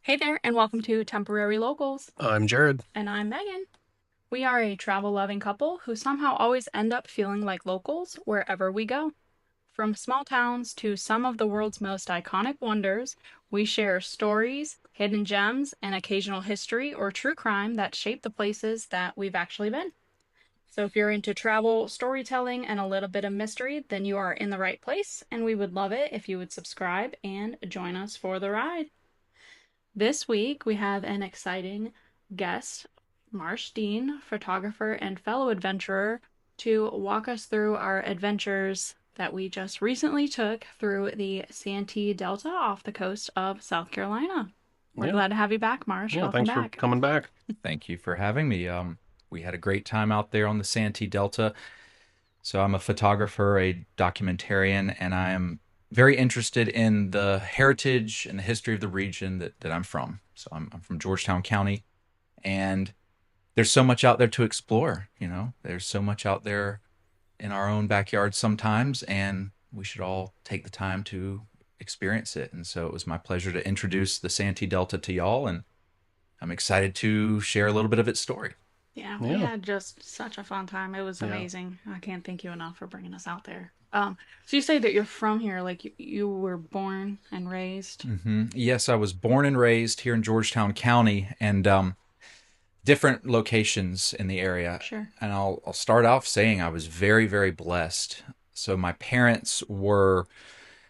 Hey there, and welcome to Temporary Locals. I'm Jared. And I'm Megan. We are a travel loving couple who somehow always end up feeling like locals wherever we go. From small towns to some of the world's most iconic wonders, we share stories, hidden gems, and occasional history or true crime that shape the places that we've actually been. So if you're into travel, storytelling, and a little bit of mystery, then you are in the right place, and we would love it if you would subscribe and join us for the ride. This week, we have an exciting guest, Marsh Deane, photographer and fellow adventurer, to walk us through our adventures that we just recently took through the Santee Delta off the coast of South Carolina. We're Yeah. glad to have you back, Marsh. Yeah. Welcome Thanks for back. coming back. Thank you for having me. We had a great time out there on the Santee Delta. So I'm a photographer, a documentarian, and I am very interested in the heritage and the history of the region that I'm from. So I'm from Georgetown County, and there's so much out there to explore. There's so much out there in our own backyard sometimes, and we should all take the time to experience it. And so it was my pleasure to introduce the Santee Delta to y'all, and I'm excited to share a little bit of its story. Yeah, we Yeah. had just such a fun time. It was Yeah. amazing. I can't thank you enough for bringing us out there. So you say that you're from here, like you were born and raised. Yes, I was born and raised here in Georgetown County, and different locations in the area. Sure. And I'll start off saying I was very, very blessed. So my parents were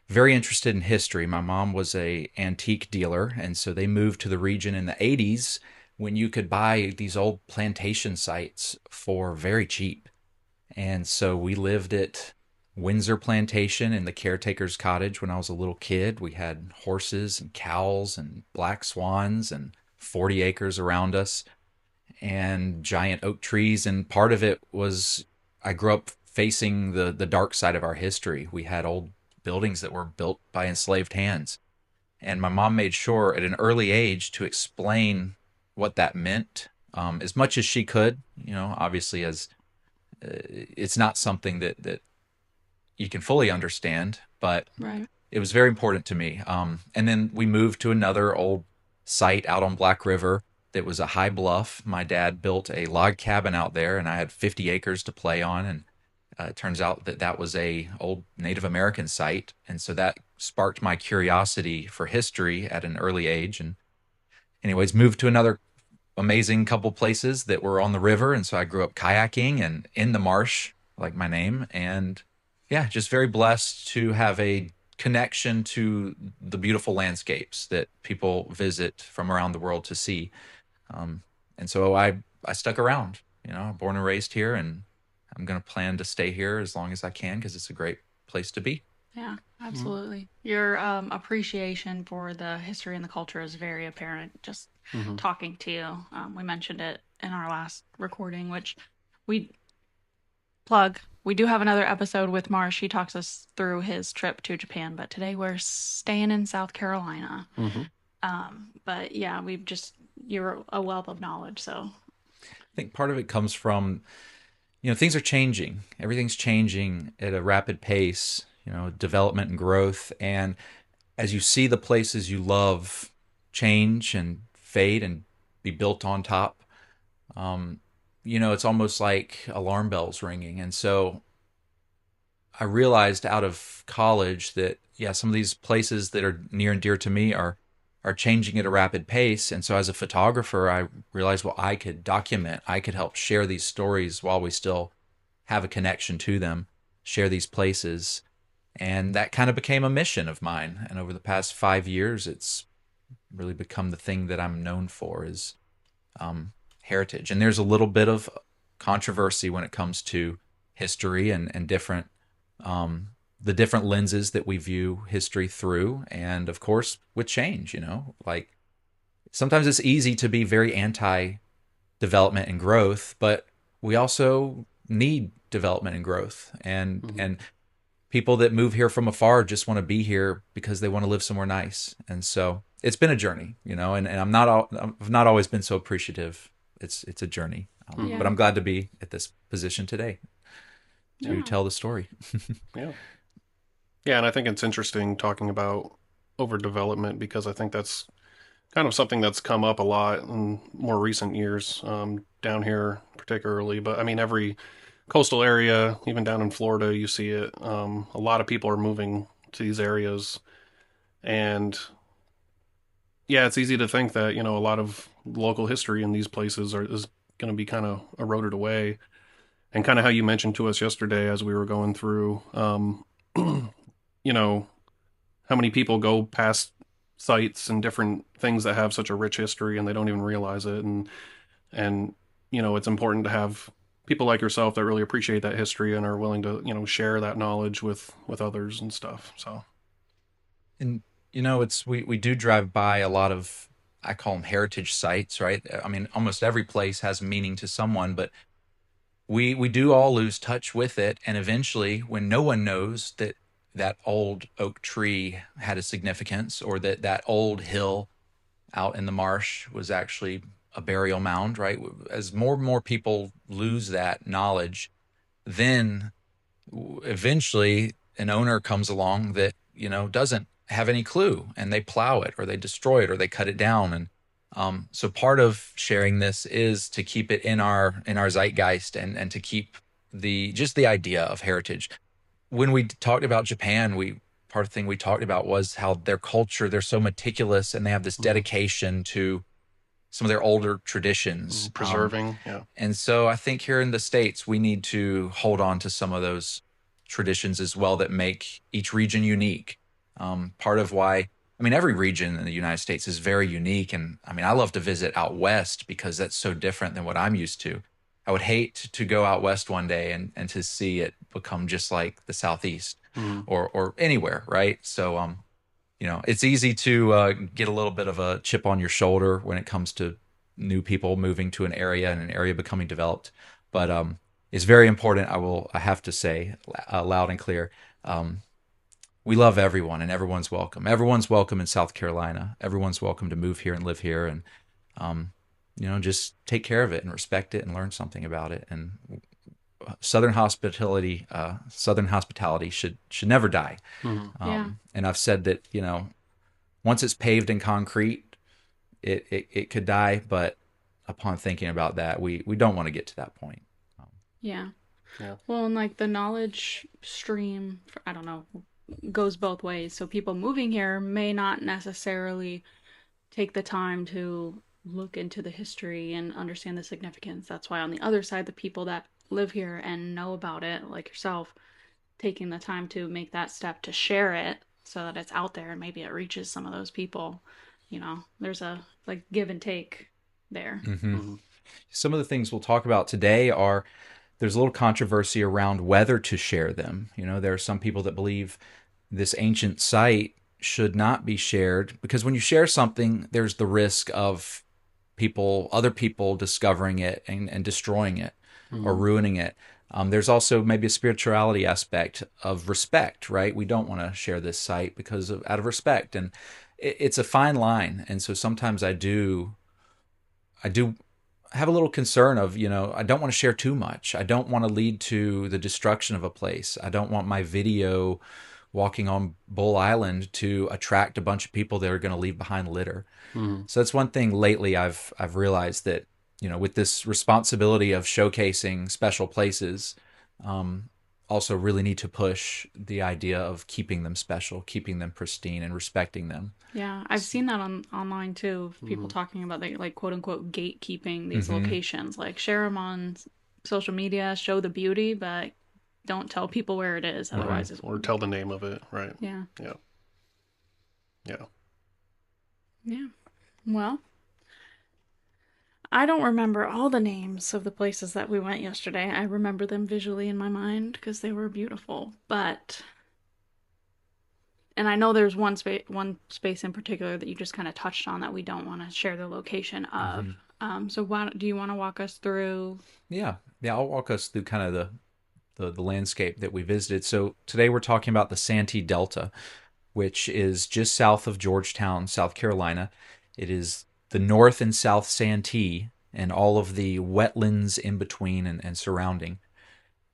very interested in history. My mom was a antique dealer, and so they moved to the region in the 80s when you could buy these old plantation sites for very cheap. And so we lived at Windsor Plantation in the caretaker's cottage when I was a little kid. We had horses and cows and black swans and 40 acres around us and giant oak trees. And part of it was I grew up facing the dark side of our history. We had old buildings that were built by enslaved hands. And my mom made sure at an early age to explain what that meant, as much as she could. Obviously, as it's not something that you can fully understand, but Right. it was very important to me. And then we moved to another old site out on Black River that was a high bluff. My dad built a log cabin out there, and I had 50 acres to play on. And it turns out that that was a old Native American site, and so that sparked my curiosity for history at an early age. And anyways, moved to another amazing couple places that were on the river, and so I grew up kayaking and in the marsh, like my name. And yeah, just very blessed to have a connection to the beautiful landscapes that people visit from around the world to see. And so I stuck around, born and raised here, and I'm going to plan to stay here as long as I can because it's a great place to be. Yeah, Mhm. absolutely. Your appreciation for the history and the culture is very apparent just Mhm. talking to you. We mentioned it in our last recording, which we plug. We do have another episode with Marsh. He talks us through his trip to Japan, but today we're staying in South Carolina. Mhm. But yeah, you're a wealth of knowledge, so I think part of it comes from, things are changing. Everything's changing at a rapid pace, development and growth. And as you see the places you love change and fade and be built on top, it's almost like alarm bells ringing. And so I realized out of college that, yeah, some of these places that are near and dear to me are changing at a rapid pace. And so as a photographer, I realized, well, I could document, I could help share these stories while we still have a connection to them, share these places. And that kind of became a mission of mine. And over the past 5 years, it's really become the thing that I'm known for is heritage. And there's a little bit of controversy when it comes to history and different the different lenses that we view history through, and of course with change. Like sometimes it's easy to be very anti development and growth, but we also need development and growth, and Mhm. and people that move here from afar just want to be here because they want to live somewhere nice. And so it's been a journey, and I've not always been so appreciative. It's a journey, but Mhm. yeah, I'm glad to be at this position today to yeah, tell the story. Yeah. Yeah, and I think it's interesting talking about overdevelopment because I think that's kind of something that's come up a lot in more recent years, down here particularly. But I mean, every coastal area, even down in Florida, you see it. A lot of people are moving to these areas, and yeah, it's easy to think that a lot of local history in these places is going to be kind of eroded away. And kind of how you mentioned to us yesterday as we were going through, you know, how many people go past sites and different things that have such a rich history and they don't even realize it. And it's important to have people like yourself that really appreciate that history and are willing to share that knowledge with others and stuff. So And it's we do drive by a lot of, I call them heritage sites, right? I mean, almost every place has meaning to someone, but we do all lose touch with it, and eventually, when no one knows that that old oak tree had a significance, or that that old hill out in the marsh was actually a burial mound, right? As more and more people lose that knowledge, then eventually an owner comes along that doesn't have any clue, and they plow it, or they destroy it, or they cut it down. And so part of sharing this is to keep it in our zeitgeist, and to keep the idea of heritage. When we talked about Japan, we part of the thing we talked about was how their culture, they're so meticulous, and they have this mm, dedication to some of their older traditions. preserving, yeah. And so I think here in the States, we need to hold on to some of those traditions as well that make each region unique. Part of why, I mean, every region in the United States is very unique. And I mean, I love to visit out west because that's so different than what I'm used to. I would hate to go out west one day and to see it become just like the Southeast, Mm, or anywhere, right? So, it's easy to get a little bit of a chip on your shoulder when it comes to new people moving to an area and an area becoming developed. But it's very important. I have to say, loud and clear. We love everyone, and everyone's welcome. Everyone's welcome in South Carolina. Everyone's welcome to move here and live here, and um, just take care of it and respect it and learn something about it. And Southern hospitality should never die. mm, Yeah. And I've said that once it's paved in concrete, it could die. But upon thinking about that, we don't want to get to that point. Yeah. yeah. Well, and like the knowledge stream, I don't know, goes both ways. So people moving here may not necessarily take the time to look into the history and understand the significance. That's why on the other side, the people that live here and know about it, like yourself, taking the time to make that step to share it so that it's out there and maybe it reaches some of those people. There's a like give and take there. Hmm. Mm, Some of the things we'll talk about today are, there's a little controversy around whether to share them. There are some people that believe this ancient site should not be shared, because when you share something, there's the risk of other people discovering it and destroying it or mm, ruining it. There's also maybe a spirituality aspect of respect, right? We don't want to share this site out of respect, and it's a fine line. And so sometimes I do have a little concern of, I don't want to share too much. I don't want to lead to the destruction of a place. I don't want my video walking on Bull Island to attract a bunch of people that are going to leave behind litter. mm. So that's one thing lately I've realized, that, with this responsibility of showcasing special places, also really need to push the idea of keeping them special, keeping them pristine, and respecting them. Yeah, I've seen that online too. People Mm, talking about they like quote unquote gatekeeping these Mm-hmm. locations. Like share them on social media, show the beauty, but don't tell people where it is. Mm-hmm. Otherwise, it's or tell the name of it, right? yeah, Yeah, yeah. yeah. Well, I don't remember all the names of the places that we went yesterday. I remember them visually in my mind because they were beautiful. But and I know there's one space in particular that you just kind of touched on that we don't want to share the location of. Mm-hmm. So why do you want to walk us through? Yeah, I'll walk us through kind of the landscape that we visited. So today we're talking about the Santee Delta, which is just south of Georgetown, South Carolina. It is the North and South Santee and all of the wetlands in between and surrounding.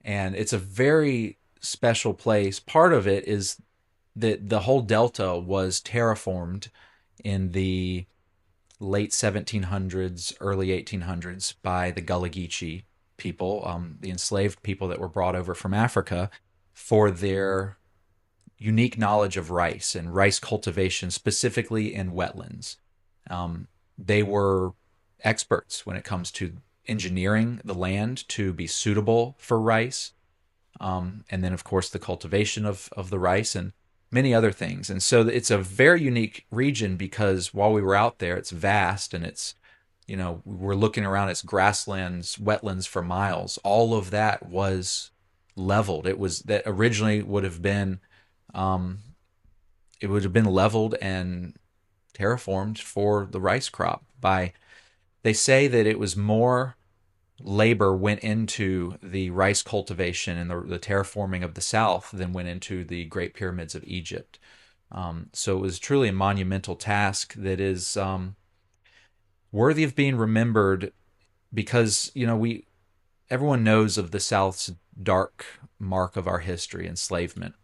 And it's a very special place. Part of it is that the whole delta was terraformed in the late 1700s, early 1800s by the Gullah Geechee people, the enslaved people that were brought over from Africa for their unique knowledge of rice and rice cultivation, specifically in wetlands. They were experts when it comes to engineering the land to be suitable for rice, and then, of course, the cultivation of the rice and many other things. And so it's a very unique region because while we were out there, it's vast and it's, we're looking around, it's grasslands, wetlands for miles. All of that was leveled. It was that originally would have been, it would have been leveled and terraformed for the rice crop by, they say that it was more labor went into the rice cultivation and the terraforming of the South than went into the Great Pyramids of Egypt. So it was truly a monumental task that is worthy of being remembered because, everyone knows of the South's dark mark of our history, enslavement.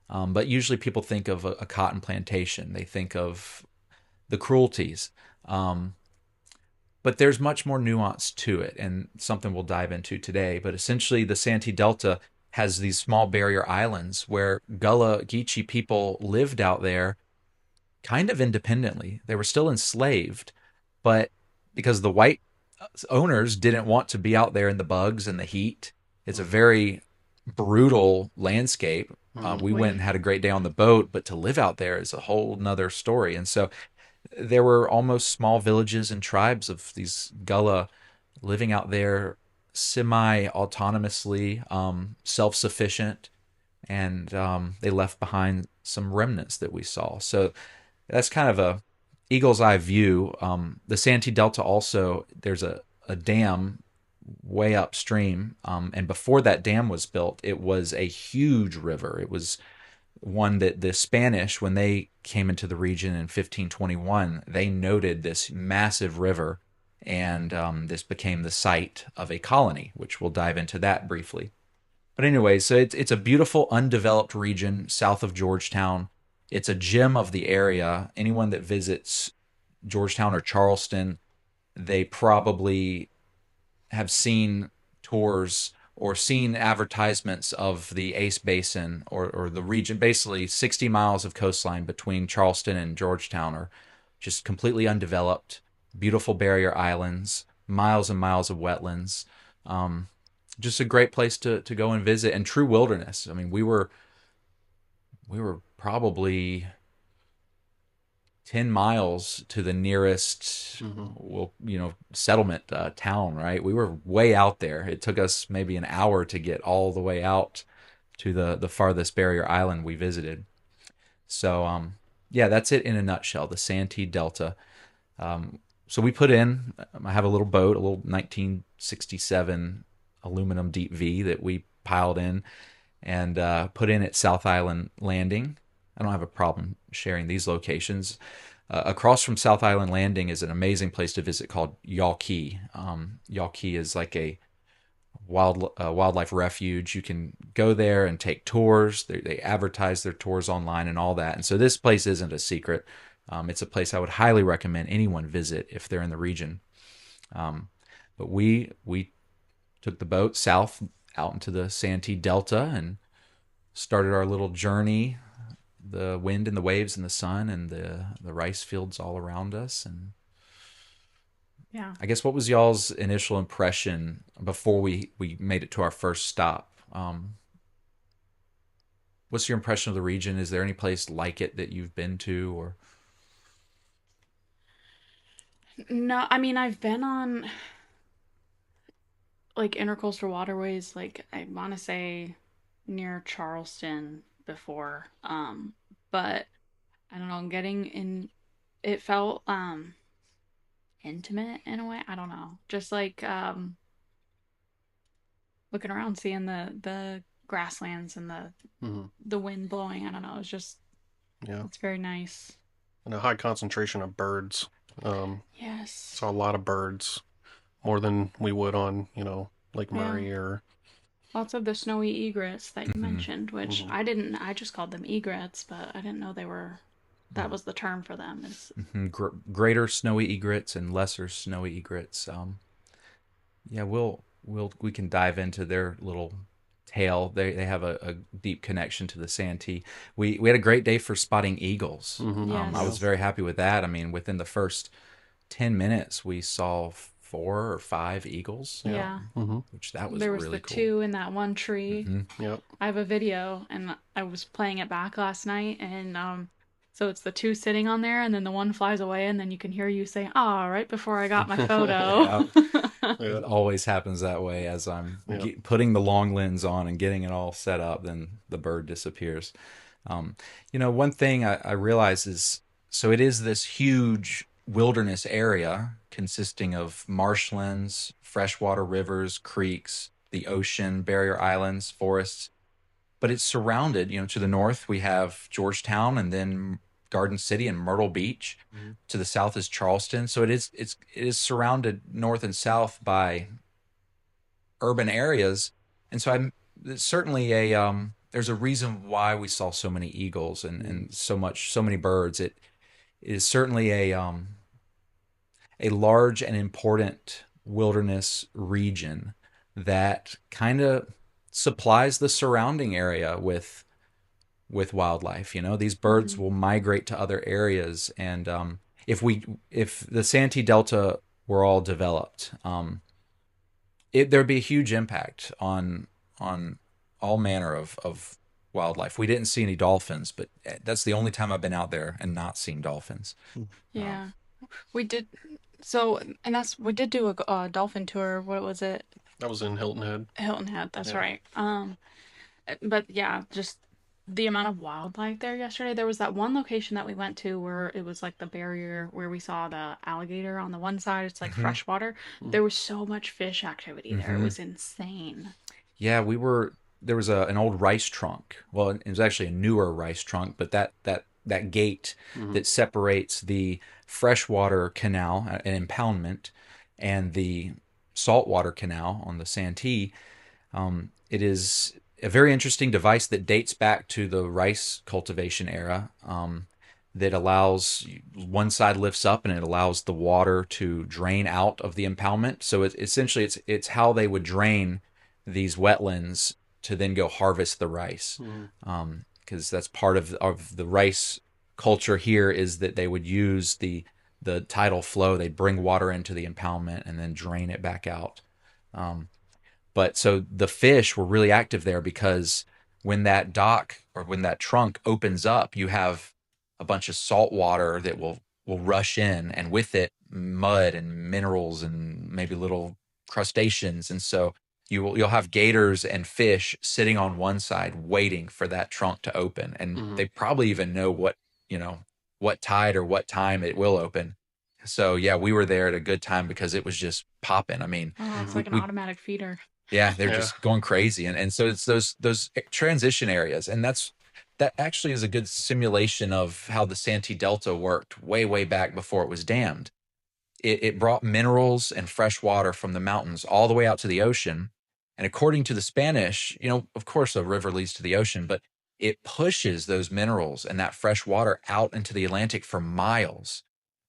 But usually people think of a cotton plantation. They think of the cruelties. But there's much more nuance to it, and something we'll dive into today. But essentially, the Santee Delta has these small barrier islands where Gullah Geechee people lived out there kind of independently. They were still enslaved, but because the white owners didn't want to be out there in the bugs and the heat, it's a very brutal landscape. We went and had a great day on the boat, but to live out there is a whole nother story. And so there were almost small villages and tribes of these Gullah living out there semi-autonomously, self-sufficient, and they left behind some remnants that we saw. So that's kind of a eagle's eye view. The Santee Delta also, there's a dam way upstream, and before that dam was built, it was a huge river. It was one that the Spanish, when they came into the region in 1521, they noted this massive river, and this became the site of a colony, which we'll dive into that briefly. But anyway, so it's a beautiful undeveloped region south of Georgetown. It's a gem of the area. Anyone that visits Georgetown or Charleston, they probably have seen tours or seen advertisements of the Ace Basin or the region. Basically 60 miles of coastline between Charleston and Georgetown are just completely undeveloped, beautiful barrier islands, miles and miles of wetlands. Just a great place to go and visit, and true wilderness. I mean, we were probably 10 miles to the nearest, settlement town, right? We were way out there. It took us maybe an hour to get all the way out to the farthest barrier island we visited. So, that's it in a nutshell, the Santee Delta. So we put in, I have a little boat, a little 1967 aluminum deep V that we piled in and put in at South Island Landing. I don't have a problem sharing these locations. Across from South Island Landing is an amazing place to visit called Yawkey. Yawkey is like a wildlife refuge. You can go there and take tours. They advertise their tours online and all that. And so this place isn't a secret. It's a place I would highly recommend anyone visit if they're in the region. But we took the boat south out into the Santee Delta and started our little journey. The wind and the waves and the sun and the rice fields all around us. And Yeah. I guess, what was y'all's initial impression before we made it to our first stop? What's your impression of the region? Is there any place like it that you've been to? Or No, I mean, I've been on like intercoastal waterways, like I want to say near Charleston before. But I don't know, getting in, it felt intimate in a way. I don't know. Just like looking around, seeing the grasslands and the wind blowing. I don't know. It's very nice. And a high concentration of birds. Yes. Saw a lot of birds, more than we would on, Lake Murray or Lots of the snowy egrets that you mentioned, which I just called them egrets, but I didn't know they were That was the term for them. Is Greater snowy egrets and lesser snowy egrets. Yeah, we can dive into their little tale. They have a deep connection to the Santee. We had a great day for spotting eagles. I Yeah. was yes, very happy with that. I mean, within the first 10 minutes, we saw 4 or 5 eagles, Yeah. yeah. which that was There was really the cool. two in that one tree. Yep. I have a video, and I was playing it back last night, and so it's the two sitting on there, and then the one flies away, and then you can hear you say, "Ah," right before I got my photo. Yeah, Yeah. it always happens that way as I'm Yep. putting the long lens on and getting it all set up, then the bird disappears. One thing I realize is, so it is this huge wilderness area consisting of marshlands, freshwater rivers, creeks, the ocean, barrier islands, forests, but it's surrounded, to the north we have Georgetown and then Garden City and Myrtle Beach. To the south is Charleston. So it is surrounded north and south by urban areas. And so it's certainly there's a reason why we saw so many eagles and so many birds. It is certainly a large and important wilderness region that kind of supplies the surrounding area with wildlife. These birds will migrate to other areas, and if the Santee Delta were all developed, there'd be a huge impact on all manner of wildlife. We didn't see any dolphins, but that's the only time I've been out there and not seen dolphins. Yeah, we did. So, and we did do a dolphin tour. What was it? That was in Hilton Head. Hilton Head. That's Yeah. right. But yeah, just the amount of wildlife there yesterday. There was that one location that we went to where it was like the barrier where we saw the alligator on the one side. It's like freshwater. There was so much fish activity there. It was insane. Yeah, there was an old rice trunk. Well, it was actually a newer rice trunk, but that gate that separates the freshwater canal, an impoundment, and the saltwater canal on the Santee. It is a very interesting device that dates back to the rice cultivation era. That allows, one side lifts up and it allows the water to drain out of the impoundment. So essentially it's how they would drain these wetlands to then go harvest the rice, because that's part of the rice culture here, is that they would use the tidal flow. They'd bring water into the impoundment and then drain it back out. But so the fish were really active there because when that dock or when that trunk opens up, you have a bunch of salt water that will rush in, and with it mud and minerals and maybe little crustaceans. And so you'll have gators and fish sitting on one side waiting for that trunk to open, and they probably even know what tide or what time it will open. So yeah, we were there at a good time because it was just popping. I mean, Oh, it's like an automatic feeder. yeah, they're Yeah. just going crazy, and so it's those transition areas, and that actually is a good simulation of how the Santee Delta worked way back before it was dammed. It brought minerals and fresh water from the mountains all the way out to the ocean, and according to the Spanish, of course a river leads to the ocean, but it pushes those minerals and that fresh water out into the Atlantic for miles.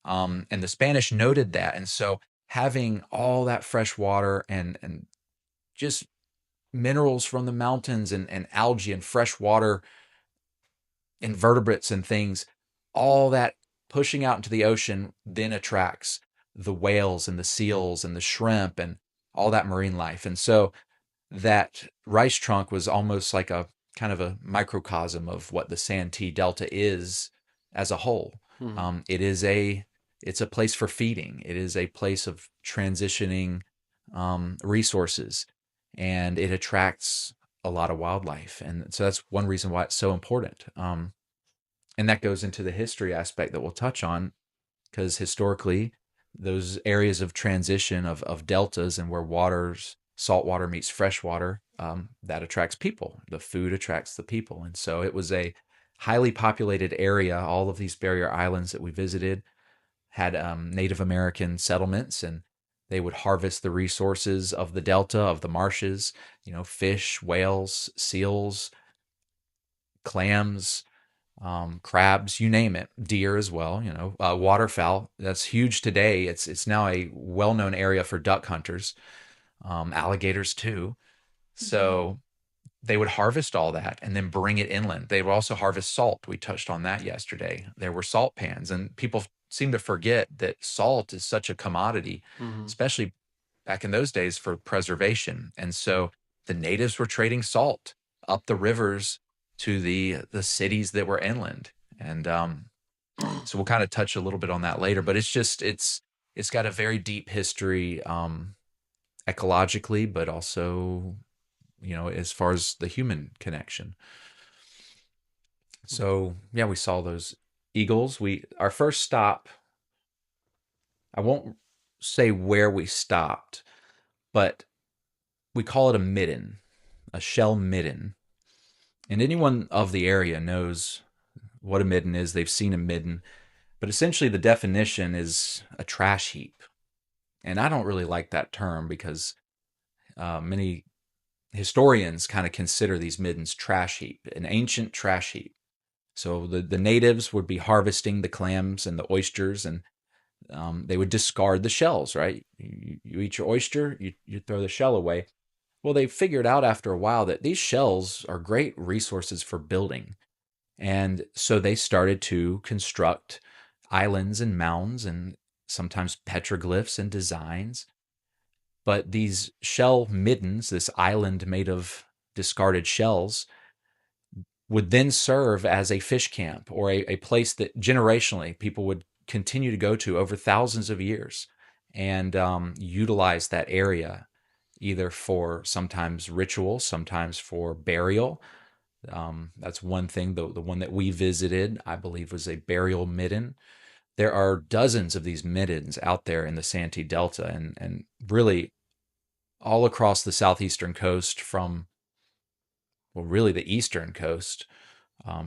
And the Spanish noted that, and so having all that fresh water and just minerals from the mountains and algae and fresh water, invertebrates and things, all that pushing out into the ocean then attracts the whales and the seals and the shrimp and all that marine life. And so that rice trunk was almost like a kind of a microcosm of what the Santee Delta is as a whole. It's a place for feeding. It is a place of transitioning resources, and it attracts a lot of wildlife. And so that's one reason why it's so important. And that goes into the history aspect that we'll touch on, because historically, those areas of transition of deltas and where salt water meets fresh water, that attracts people. The food attracts the people. And so it was a highly populated area. All of these barrier islands that we visited had Native American settlements, and they would harvest the resources of the delta, of the marshes, fish, whales, seals, clams, crabs, you name it, deer as well. Waterfowl. That's huge today. It's now a well-known area for duck hunters. Alligators too. Mhm. So they would harvest all that and then bring it inland. They would also harvest salt. We touched on that yesterday. There were salt pans, and people seem to forget that salt is such a commodity, Mm-hmm. especially back in those days for preservation. And so the natives were trading salt up the rivers to the cities that were inland. And so we'll kind of touch a little bit on that later, but it's got a very deep history ecologically, but also as far as the human connection. So yeah, we saw those eagles. Our first stop, I won't say where we stopped, but we call it a midden, a shell midden. And anyone of the area knows what a midden is. They've seen a midden, but essentially the definition is a trash heap. And I don't really like that term because many historians kind of consider these middens trash heap, an ancient trash heap. So the natives would be harvesting the clams and the oysters, and they would discard the shells, right? You eat your oyster, you throw the shell away. Well, they figured out after a while that these shells are great resources for building. And so they started to construct islands and mounds and sometimes petroglyphs and designs. But these shell middens, this island made of discarded shells, would then serve as a fish camp or a place that generationally people would continue to go to over thousands of years and utilize that area either for sometimes ritual, sometimes for burial. That's one thing. The one that we visited, I believe, was a burial midden. There are dozens of these middens out there in the Santee Delta and really all across the southeastern coast from, well, really the eastern coast,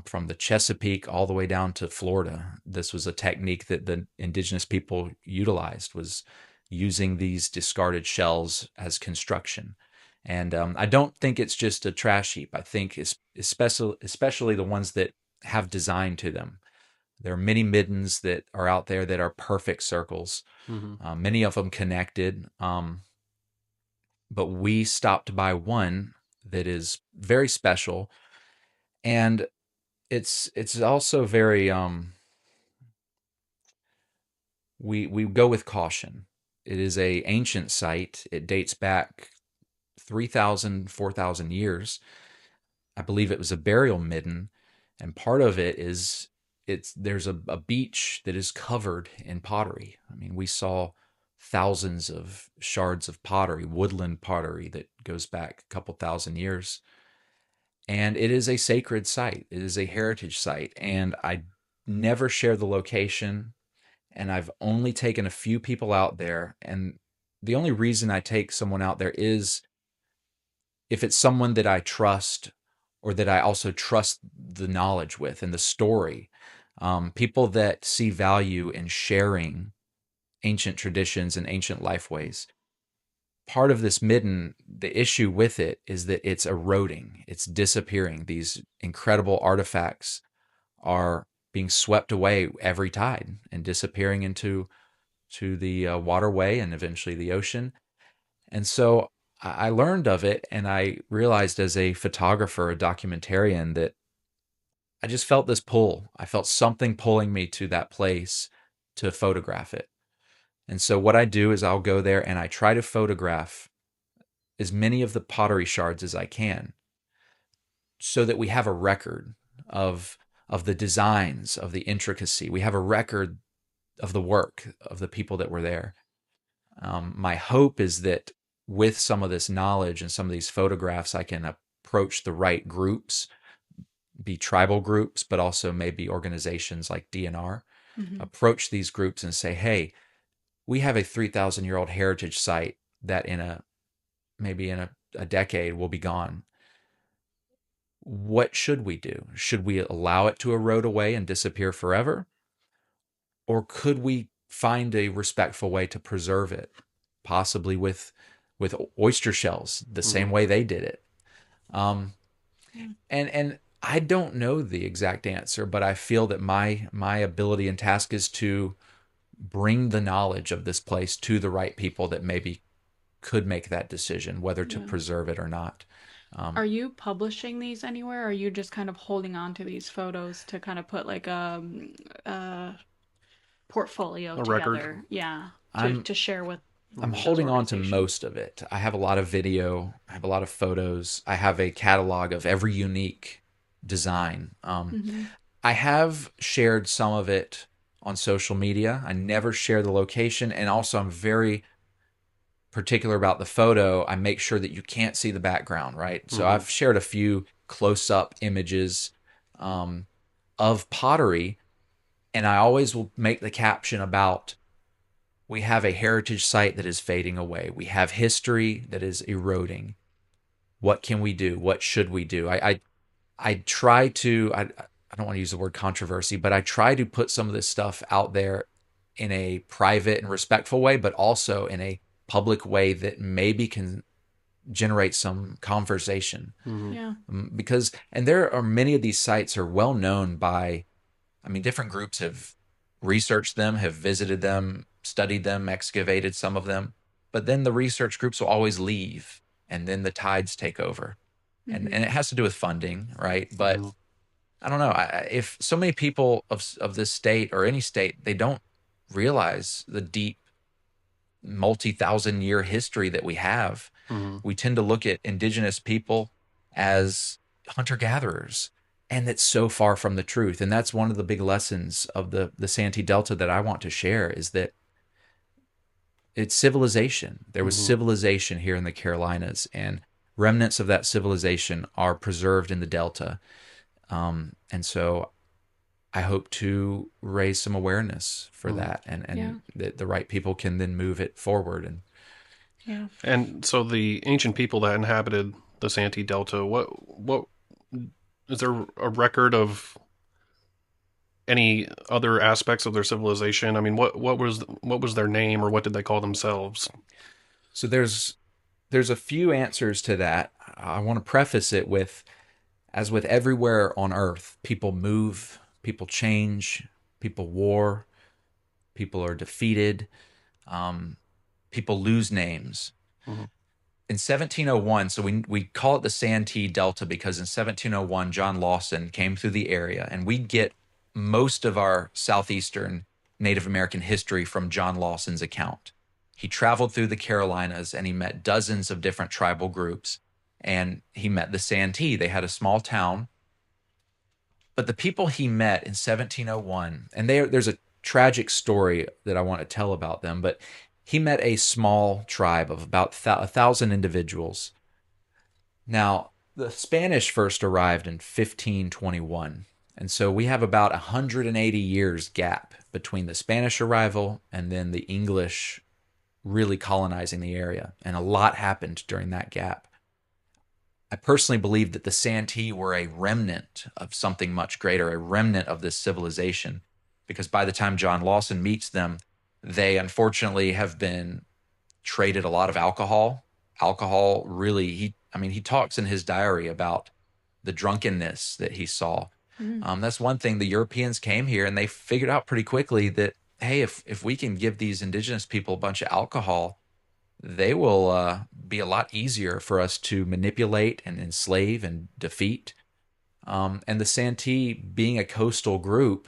from the Chesapeake all the way down to Florida. This was a technique that the indigenous people utilized, was using these discarded shells as construction. And I don't think it's just a trash heap. I think it's especially the ones that have design to them. There are many middens that are out there that are perfect circles, Mm-hmm. many of them connected. But we stopped by one that is very special, and it's also very we go with caution. It is a ancient site. It dates back 3,000, 4,000 years. I believe it was a burial midden, and part of it is there's a beach that is covered in pottery. I mean, we saw thousands of shards of pottery, woodland pottery that goes back a couple thousand years. And it is a sacred site. It is a heritage site. And I never share the location. And I've only taken a few people out there. And the only reason I take someone out there is if it's someone that I trust or that I also trust the knowledge with and the story. People that see value in sharing ancient traditions and ancient lifeways. Part of this midden, the issue with it is that it's eroding, it's disappearing. These incredible artifacts are being swept away every tide and disappearing into the waterway and eventually the ocean. And so I learned of it, and I realized as a photographer, a documentarian, that I just felt this pull. I felt something pulling me to that place to photograph it. And so what I do is I'll go there and I try to photograph as many of the pottery shards as I can so that we have a record of the designs, of the intricacy. We have a record of the work of the people that were there. My hope is that with some of this knowledge and some of these photographs, I can approach the right groups, be tribal groups, but also maybe organizations like DNR, Mhm. approach these groups and say, hey, we have a 3,000-year-old heritage site that maybe in a decade will be gone. What should we do? Should we allow it to erode away and disappear forever? Or could we find a respectful way to preserve it, possibly with oyster shells, the Mm-hmm. same way they did it? Um, Yeah. and I don't know the exact answer, but I feel that my ability and task is to bring the knowledge of this place to the right people that maybe could make that decision whether to Yeah. preserve it or not. Are you publishing these anywhere? Or are you just kind of holding on to these photos to kind of put like a portfolio A record. together? Yeah, I'm to share with I'm those holding on to organizations. most of it. I have a lot of video, I have a lot of photos, I have a catalog of every unique design. Mm-hmm. I have shared some of it on social media. I never share the location, and also I'm very particular about the photo. I make sure that you can't see the background, right? So Mm-hmm. I've shared a few close-up images um, of pottery, and I always will make the caption about we have a heritage site that is fading away. We have history that is eroding. What can we do? What should we do? I try to I don't want to use the word controversy, but I try to put some of this stuff out there in a private and respectful way, but also in a public way that maybe can generate some conversation. Mm-hmm. Yeah. Because and there are many of these sites are well known by, I mean, different groups have researched them, have visited them, studied them, excavated some of them, but then the research groups will always leave, and then the tides take over, Mm-hmm. and it has to do with funding, right? But Mm-hmm. I don't know. If so many people of this state or any state, they don't realize the deep multi-thousand year history that we have. Mm-hmm. We tend to look at indigenous people as hunter-gatherers, and that's so far from the truth. And that's one of the big lessons of the Santee Delta that I want to share, is that it's civilization. There was Mm-hmm. civilization here in the Carolinas, and remnants of that civilization are preserved in the Delta. And so I hope to raise some awareness for Mm-hmm. that, and Yeah. that the right people can then move it forward. And Yeah. And so the ancient people that inhabited the Santee Delta, what is there a record of any other aspects of their civilization? I mean, what was their name, or what did they call themselves? so there's a few answers to that. I want to preface it with, as with everywhere on earth, people move, people change, people war, people are defeated, people lose names. Mm-hmm. In 1701, so we call it the Santee Delta because in 1701, John Lawson came through the area, and we get most of our southeastern Native American history from John Lawson's account. He traveled through the Carolinas and he met dozens of different tribal groups, and he met the Santee. They had a small town, but the people he met in 1701, and there's a tragic story that I want to tell about them, but he met a small tribe of about 1,000 individuals. Now, the Spanish first arrived in 1521, and so we have about 180 years gap between the Spanish arrival and then the English really colonizing the area, and a lot happened during that gap. I personally believe that the Santee were a remnant of something much greater, a remnant of this civilization, because by the time John Lawson meets them, they unfortunately have been traded a lot of alcohol. Alcohol really, he talks in his diary about the drunkenness that he saw. Mm. That's one thing. The Europeans came here and they figured out pretty quickly that, hey, if we can give these indigenous people a bunch of alcohol, they will be a lot easier for us to manipulate and enslave and defeat. And the Santee, being a coastal group,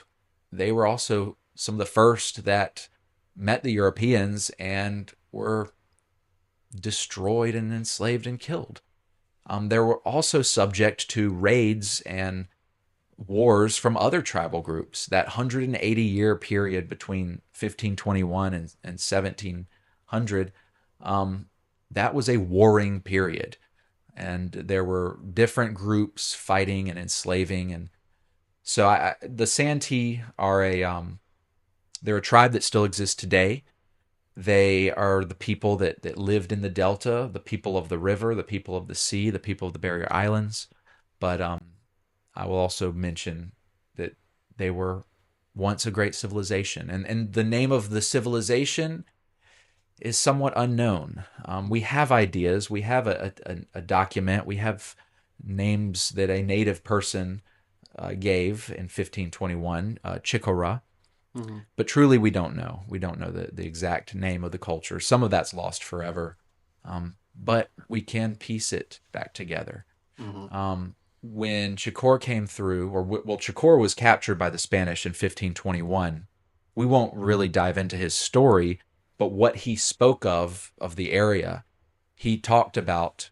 they were also some of the first that met the Europeans and were destroyed and enslaved and killed. They were also subject to raids and wars from other tribal groups. That 180-year period between 1521 and 1700, that was a warring period. And there were different groups fighting and enslaving. And so the Santee are they're a tribe that still exists today. They are the people that lived in the Delta, the people of the river, the people of the sea, the people of the Barrier Islands. But I will also mention that they were once a great civilization. And the name of the civilization is somewhat unknown. We have ideas. We have a document. We have names that a native person gave in 1521, Chicora. Mm-hmm. But truly, we don't know. We don't know the exact name of the culture. Some of that's lost forever, but we can piece it back together. Mm-hmm. When Chicora came through, well, Chicora was captured by the Spanish in 1521. We won't really dive into his story, but what he spoke of the area, he talked about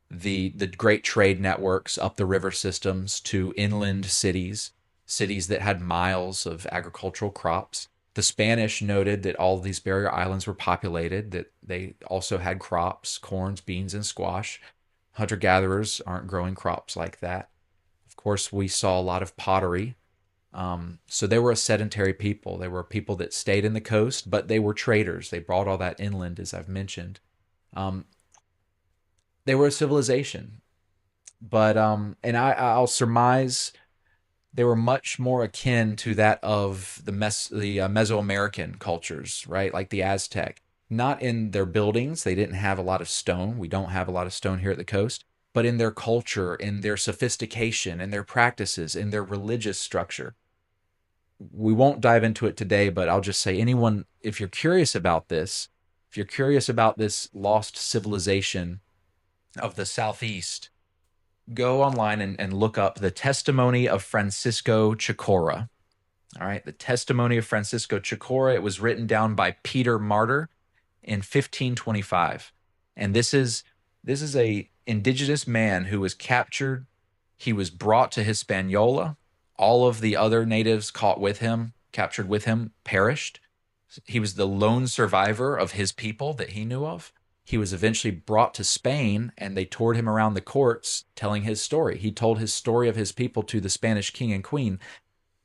the great trade networks up the river systems to inland cities, cities that had miles of agricultural crops. The Spanish noted that all of these barrier islands were populated, that they also had crops, corns, beans, and squash. Hunter gatherers aren't growing crops like that. Of course, we saw a lot of pottery. So they were a sedentary people. They were people that stayed in the coast, but they were traders. They brought all that inland, as I've mentioned. Um, they were a civilization, but and I'll surmise they were much more akin to that of the Mesoamerican cultures, right? Like the Aztec. Not in their buildings, they didn't have a lot of stone. We don't have a lot of stone here at the coast, but in their culture, in their sophistication, in their practices, in their religious structure. We won't dive into it today, but I'll just say anyone, if you're curious about this, if you're curious about this lost civilization of the Southeast, go online and look up the testimony of Francisco Chicora. All right, the testimony of Francisco Chicora. It was written down by Peter Martyr in 1525, and this is a indigenous man who was captured. He was brought to Hispaniola. All of the other natives caught with him, captured with him, perished. He was the lone survivor of his people that he knew of. He was eventually brought to Spain, and they toured him around the courts telling his story. He told his story of his people to the Spanish king and queen.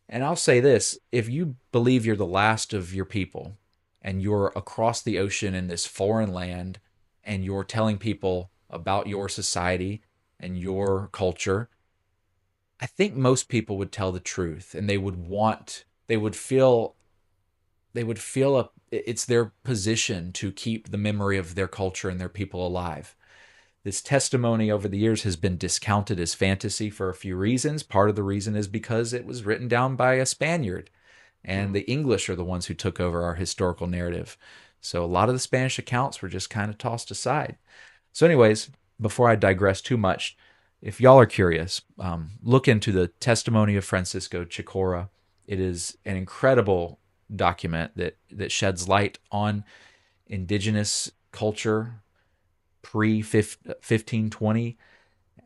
And I'll say this, if you believe you're the last of your people and you're across the ocean in this foreign land and you're telling people about your society and your culture, I think most people would tell the truth, and they would feel it's their position to keep the memory of their culture and their people alive. This testimony over the years has been discounted as fantasy for a few reasons. Part of the reason is because it was written down by a Spaniard, and the English are the ones who took over our historical narrative. So a lot of the Spanish accounts were just kind of tossed aside. So, anyways, before I digress too much, if y'all are curious, look into the testimony of Francisco Chicora. It is an incredible document that sheds light on indigenous culture pre 1520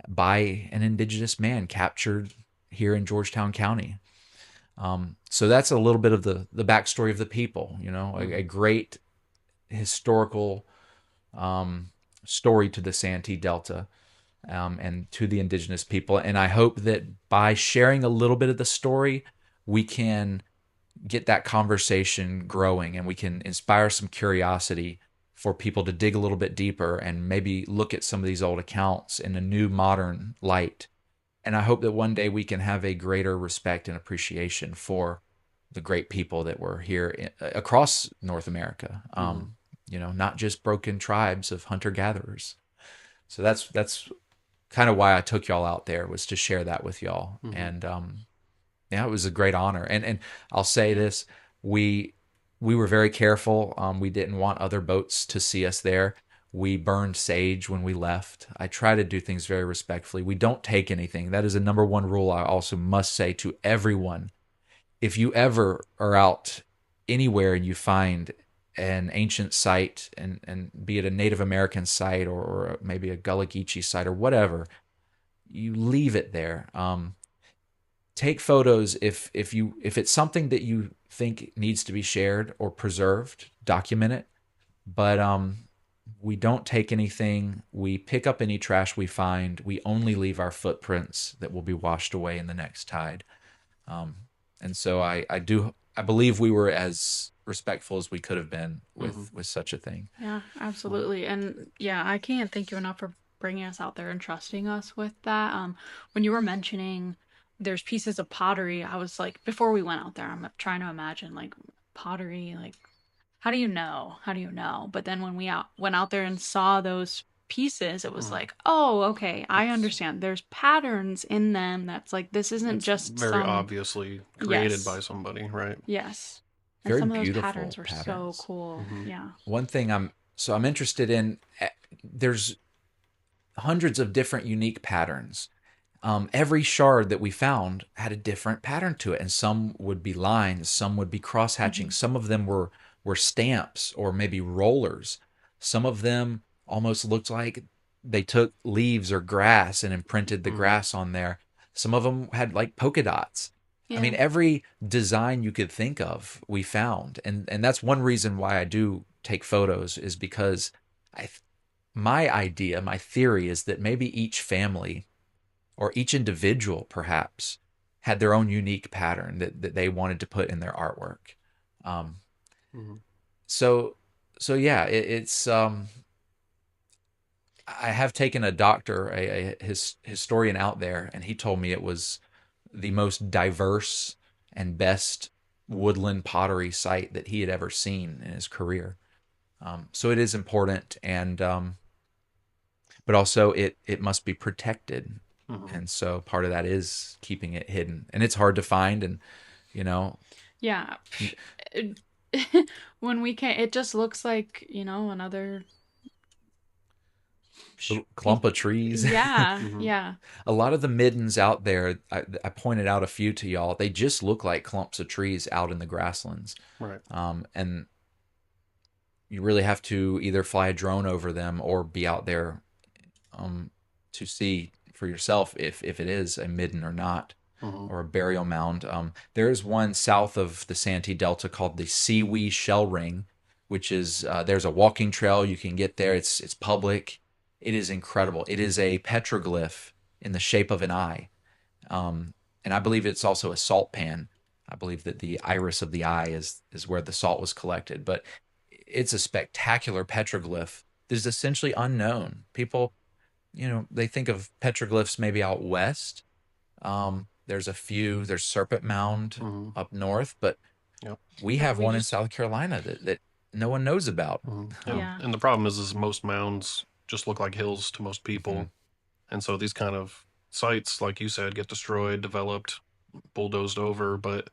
by an indigenous man captured here in Georgetown County. So that's a little bit of the backstory of the people, a great historical story to the Santee Delta, and to the indigenous people. And I hope that by sharing a little bit of the story, we can get that conversation growing and we can inspire some curiosity for people to dig a little bit deeper and maybe look at some of these old accounts in a new modern light. And I hope that one day we can have a greater respect and appreciation for the great people that were here across North America. Not just broken tribes of hunter-gatherers. So that's kind of why I took y'all out there, was to share that with y'all. Mm-hmm. And yeah, it was a great honor. And I'll say this, we were very careful. We didn't want other boats to see us there. We burned sage when we left. I try to do things very respectfully. We don't take anything. That is a number one rule I also must say to everyone. If you ever are out anywhere and you find an ancient site, and be it a Native American site or maybe a Gullah Geechee site or whatever, you leave it there. Take photos if it's something that you think needs to be shared or preserved, document it. But we don't take anything. We pick up any trash we find. We only leave our footprints that will be washed away in the next tide. And so I believe we were as respectful as we could have been with such a thing. Yeah, absolutely. And yeah, I can't thank you enough for bringing us out there and trusting us with that. When you were mentioning there's pieces of pottery, I was like, before we went out there, I'm trying to imagine like pottery, like how do you know? How do you know? But then when we went out there and saw those pieces, it was like, oh, okay, I understand. There's patterns in them that's like, this isn't It's just very some, obviously created by yes, somebody, right? yes. And Very some of those beautiful patterns were so patterns. cool. Yeah. One thing I'm interested in, there's hundreds of different unique patterns. Every shard that we found had a different pattern to it, and some would be lines, some would be cross hatching, Hmm. some of them were stamps or maybe rollers. Some of them almost looked like they took leaves or grass and imprinted the Mm-hmm. grass on there. Some of them had like polka dots. I Yeah. mean, every design you could think of, we found, and that's one reason why I do take photos is because I, my idea, my theory is that maybe each family or each individual perhaps had their own unique pattern that they wanted to put in their artwork. Um, Mm-hmm. so so yeah, it's I have taken a doctor, historian out there, and he told me it was the most diverse and best woodland pottery site that he had ever seen in his career. So it is important, and but also it must be protected, Mm-hmm. and so part of that is keeping it hidden, and it's hard to find, and you know, Yeah. It- when we can, it just looks like, another little piece. clump of trees. Yeah. Mm-hmm. Yeah. A lot of the middens out there, I pointed out a few to y'all. They just look like clumps of trees out in the grasslands, Right. and you really have to either fly a drone over them or be out there to see for yourself if it is a midden or not, Mm-hmm. or a burial mound. There is one south of the Santee Delta called the Seawee Shell Ring, which is there's a walking trail you can get there. It's public. It is incredible. It is a petroglyph in the shape of an eye, and I believe it's also a salt pan. I believe that the iris of the eye is where the salt was collected, but it's a spectacular petroglyph that is essentially unknown. People, they think of petroglyphs maybe out west. There's a few. There's Serpent Mound Mm-hmm. up north, but Yep. we But have we one in just, South Carolina that no one knows about. Mm-hmm. yeah. And the problem is most mounds just look like hills to most Mhm. people, and so these kind of sites, like you said, get destroyed, developed, bulldozed over. But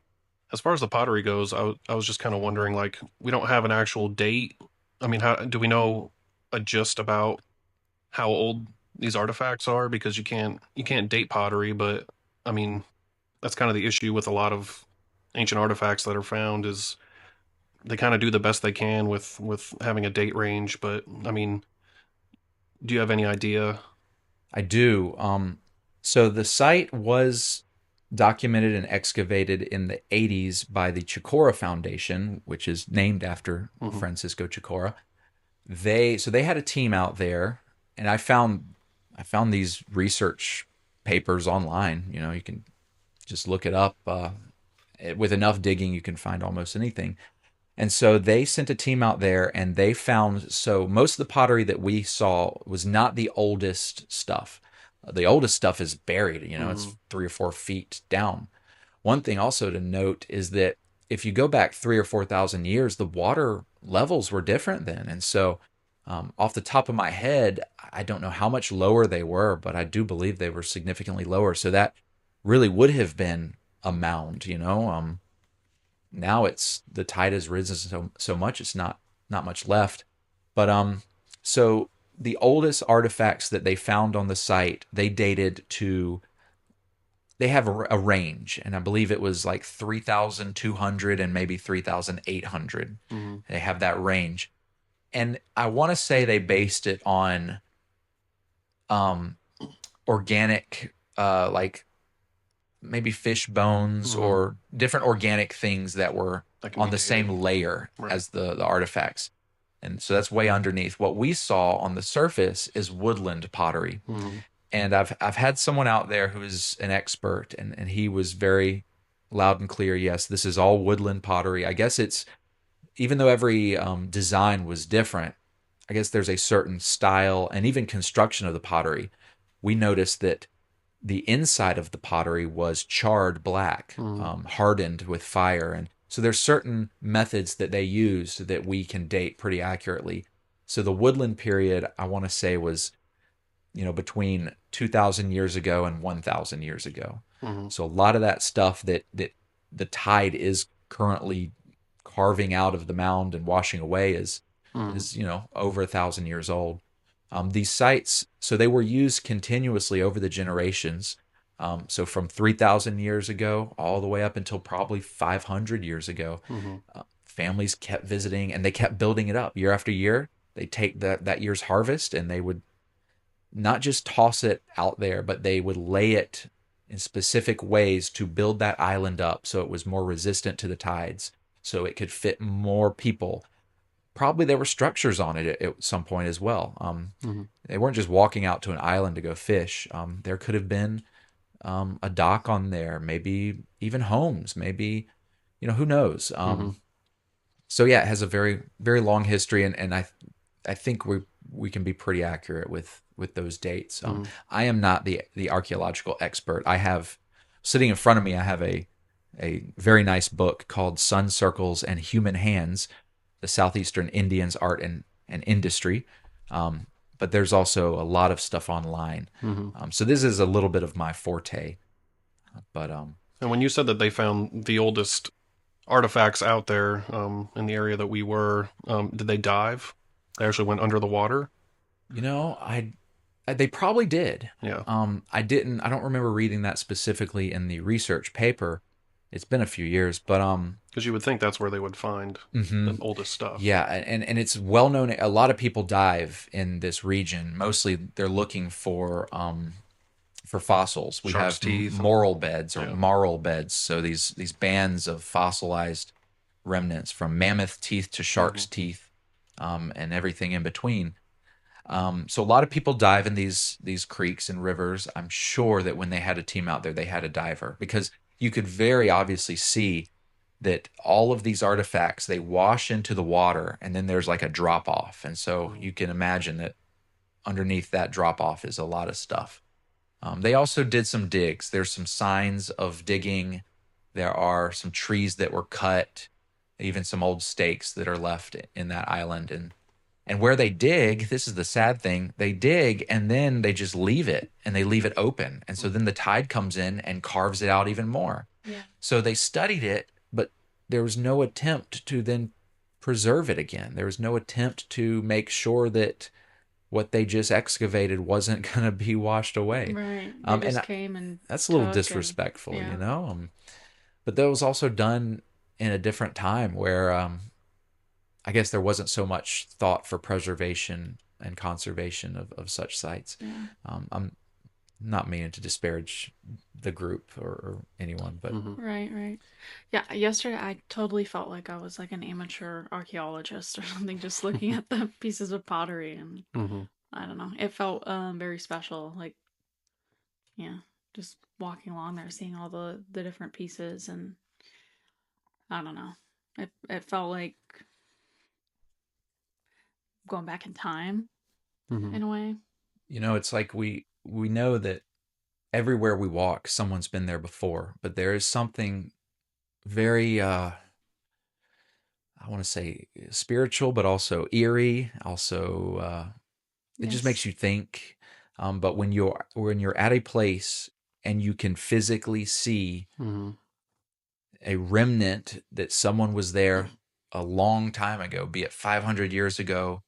as far as the pottery goes, I was just kind of wondering, like, we don't have an actual date. I mean, how do we know a gist about how old these artifacts are? Because you can't date pottery, but I mean, that's kind of the issue with a lot of ancient artifacts that are found is they kind of do the best they can with having a date range. But I mean, do you have any idea? I do. So the site was documented and excavated in the 80s by the Chicora Foundation, which is named after Hmm. Francisco Chicora. They had a team out there, and I found these research papers online. You can just look it up. With enough digging, you can find almost anything. And so they sent a team out there and they found, so most of the pottery that we saw was not the oldest stuff. The oldest stuff is buried, Hmm. it's 3 or 4 feet down. One thing also to note is that if you go back 3 or 4 thousand years, the water levels were different then. And so, off the top of my head, I don't know how much lower they were, but I do believe they were significantly lower. So that really would have been a mound. Now it's the tide has risen so much it's not much left. But so the oldest artifacts that they found on the site, they dated to, they have a range, and I believe it was like 3,200 and maybe 3,800. Hmm. They have that range, and I want to say they based it on um organic, like maybe fish bones Hmm. or different organic things that were That can on be the same dated, layer right? as the artifacts. And so that's way underneath. What we saw on the surface is woodland pottery. Hmm. And I've had someone out there who is an expert, and he was very loud and clear. Yes, this is all woodland pottery. I guess it's, even though every design was different, I guess there's a certain style and even construction of the pottery. We noticed that the inside of the pottery was charred black, Hmm. hardened with fire. And so there's certain methods that they used that we can date pretty accurately. So the woodland period, I want to say, was, between 2,000 years ago and 1,000 years ago. Mm-hmm. So a lot of that stuff that the tide is currently carving out of the mound and washing away Mm-hmm. is over 1,000 years old. These sites, so they were used continuously over the generations. So from 3,000 years ago all the way up until probably 500 years ago, Mm-hmm. families kept visiting and they kept building it up year after year. They take that year's harvest and they would not just toss it out there, but they would lay it in specific ways to build that island up so it was more resistant to the tides, so it could fit more people. Probably there were structures on it at some point as well. Mm-hmm. They weren't just walking out to an island to go fish. There could have been a dock on there, maybe even homes, maybe, who knows? Mm-hmm. So yeah, it has a very, very long history, and I think we can be pretty accurate with those dates. Mm-hmm. I am not the archaeological expert. I have sitting in front of me, I have a very nice book called Sun Circles and Human Hands: The Southeastern Indians' Art and Industry. But there's also a lot of stuff online. Mm-hmm. So this is a little bit of my forte. But And when you said that they found the oldest artifacts out there in the area that we were, did they dive? They actually went under the water? they probably did. Yeah. I don't remember reading that specifically in the research paper. It's been a few years, but Because you would think that's where they would find the oldest stuff. yeah, and it's well known. A lot of people dive in this region. Mostly, they're looking for fossils. We Shark's have teeth. moral beds or Yeah. marl beds. So these bands of fossilized remnants from mammoth teeth to shark's teeth, and everything in between. So a lot of people dive in these creeks and rivers. I'm sure that when they had a team out there, they had a diver, because you could very obviously see that all of these artifacts, they wash into the water and then there's like a drop off. And so you can imagine that underneath that drop off is a lot of stuff. They also did some digs. There's some signs of digging. There are some trees that were cut, even some old stakes that are left in that island. And where they dig, this is the sad thing, they dig and then they just leave it, and they leave it open. And so then the tide comes in and carves it out even more. Yeah. So they studied it, but there was no attempt to then preserve it again. There was no attempt to make sure that what they just excavated wasn't going to be washed away. Right. They just came and that's a little took disrespectful, yeah. But that was also done in a different time where I guess there wasn't so much thought for preservation and conservation of such sites. Yeah. I'm not meaning to disparage the group or anyone, but Right. Yeah, yesterday I totally felt like I was like an amateur archaeologist or something, just looking at the pieces of pottery, and Mm-hmm. I don't know. It felt very special. Like, yeah, just walking along there, seeing all the different pieces, and I don't know. It felt like going back in time Mm-hmm. in a way. it's like we know that everywhere we walk, someone's been there before, but there is something very I want to say spiritual, but also eerie. Also, it just makes Yes. you think. But when you're at a place and you can physically see Mm-hmm. a remnant that someone was there a long time ago, be it 500 years ago,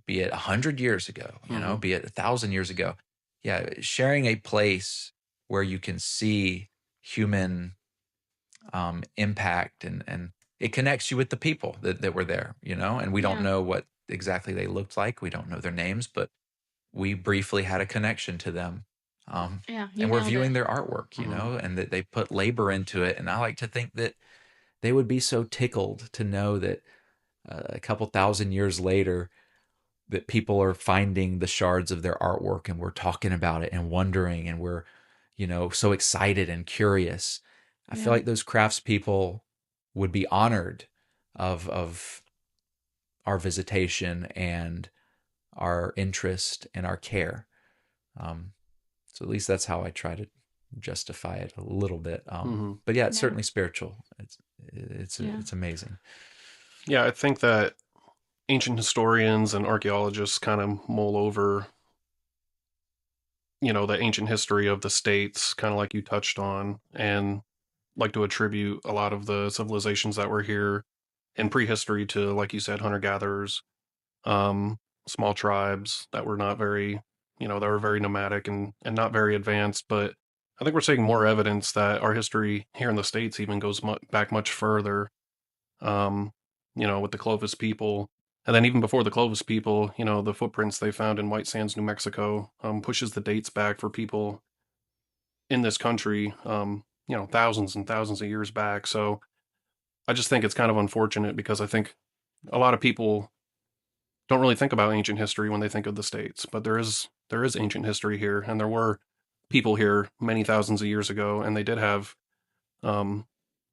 be it 100 years ago, Mm-hmm. be it 1,000 years ago. Yeah, sharing a place where you can see human impact, and it connects you with the people that were there, and we don't Yeah. know what exactly they looked like. We don't know their names, but we briefly had a connection to them. Yeah, you And we're nailed it. viewing their artwork, Mm-hmm. and that they put labor into it. And I like to think that they would be so tickled to know that a couple thousand years later, that people are finding the shards of their artwork and we're talking about it and wondering, and we're, so excited and curious. I feel Yeah. like those craftspeople would be honored of our visitation and our interest and our care. So at least that's how I try to justify it a little bit. Mm-hmm. But yeah, it's Yeah. certainly spiritual. It's Yeah. it's amazing. Yeah, I think that ancient historians and archaeologists kind of mull over, the ancient history of the states, kind of like you touched on, and like to attribute a lot of the civilizations that were here in prehistory to, like you said, hunter gatherers, um, small tribes that were not very, that were very nomadic and not very advanced. But I think we're seeing more evidence that our history here in the States even goes back much further, um, with the Clovis people. And then even before the Clovis people, the footprints they found in White Sands, New Mexico, pushes the dates back for people in this country, thousands and thousands of years back. So I just think it's kind of unfortunate because I think a lot of people don't really think about ancient history when they think of the States, but there is ancient history here, and there were people here many thousands of years ago, and they did have um,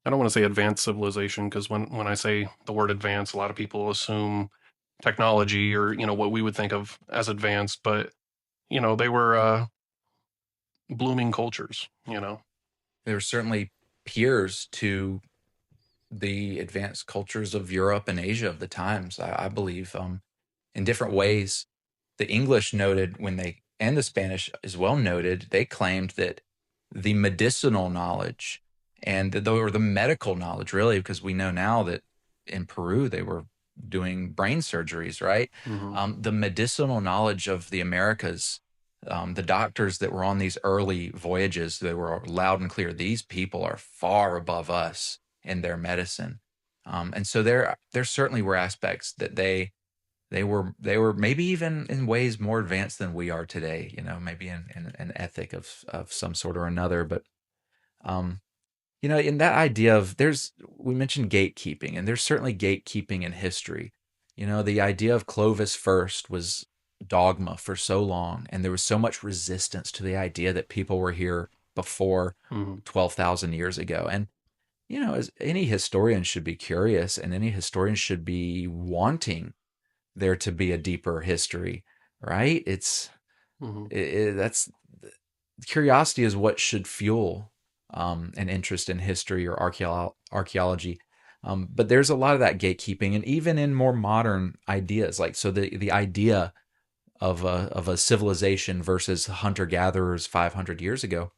I don't want to say advanced civilization because when I say the word advanced, a lot of people assume technology or what we would think of as advanced, but they were blooming cultures. There were certainly peers to the advanced cultures of Europe and Asia of the times, I believe, in different ways. The English noted when they, and the Spanish as well noted, they claimed that the medicinal knowledge or the medical knowledge, really, because we know now that in Peru they were doing brain surgeries, right? Mm-hmm. The medicinal knowledge of the Americas, the doctors that were on these early voyages, they were loud and clear. These people are far above us in their medicine, and so there certainly were aspects that they were maybe even in ways more advanced than we are today. Maybe in an ethic of some sort or another, but um, in that idea of we mentioned gatekeeping, and there's certainly gatekeeping in history. The idea of Clovis first was dogma for so long, and there was so much resistance to the idea that people were here before Mm-hmm. 12,000 years ago. And, as any historian should be curious, and any historian should be wanting there to be a deeper history, right? Mm-hmm. That's curiosity is what should fuel an interest in history or archaeology. But there's a lot of that gatekeeping, and even in more modern ideas, like so the idea of a civilization versus hunter gatherers 500 years ago.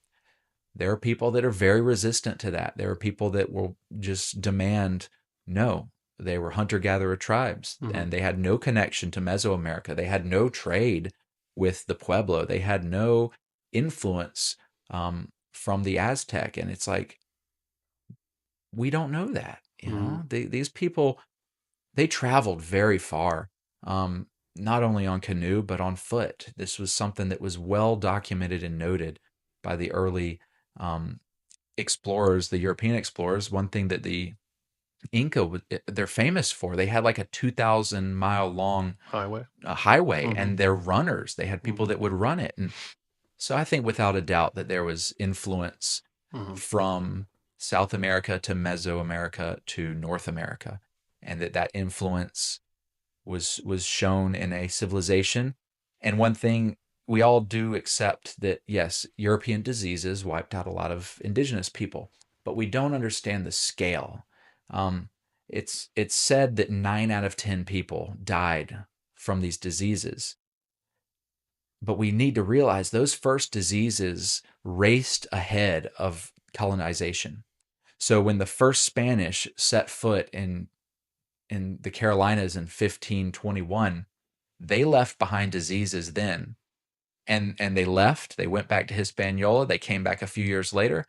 There are people that are very resistant to that. There are people that will just demand no. They were hunter gatherer tribes, Mm-hmm. and they had no connection to Mesoamerica. They had no trade with the Pueblo. They had no influence from the Aztec. And it's like, we don't know that. Mm-hmm. These people, they traveled very far, not only on canoe, but on foot. This was something that was well documented and noted by the early explorers, the European explorers. One thing that the Inca, they're famous for, they had like a 2,000-mile long Highway. highway, Mm-hmm. and they're runners. They had people Mm-hmm. that would run it. And so I think without a doubt that there was influence Mm-hmm. from South America to Mesoamerica to North America, and that influence was shown in a civilization. And one thing we all do accept that, yes, European diseases wiped out a lot of indigenous people, but we don't understand the scale. Um, it's said that 9 out of 10 people died from these diseases, but we need to realize those first diseases raced ahead of colonization. So when the first Spanish set foot in the Carolinas in 1521, they left behind diseases then. And they left, they went back to Hispaniola, they came back a few years later.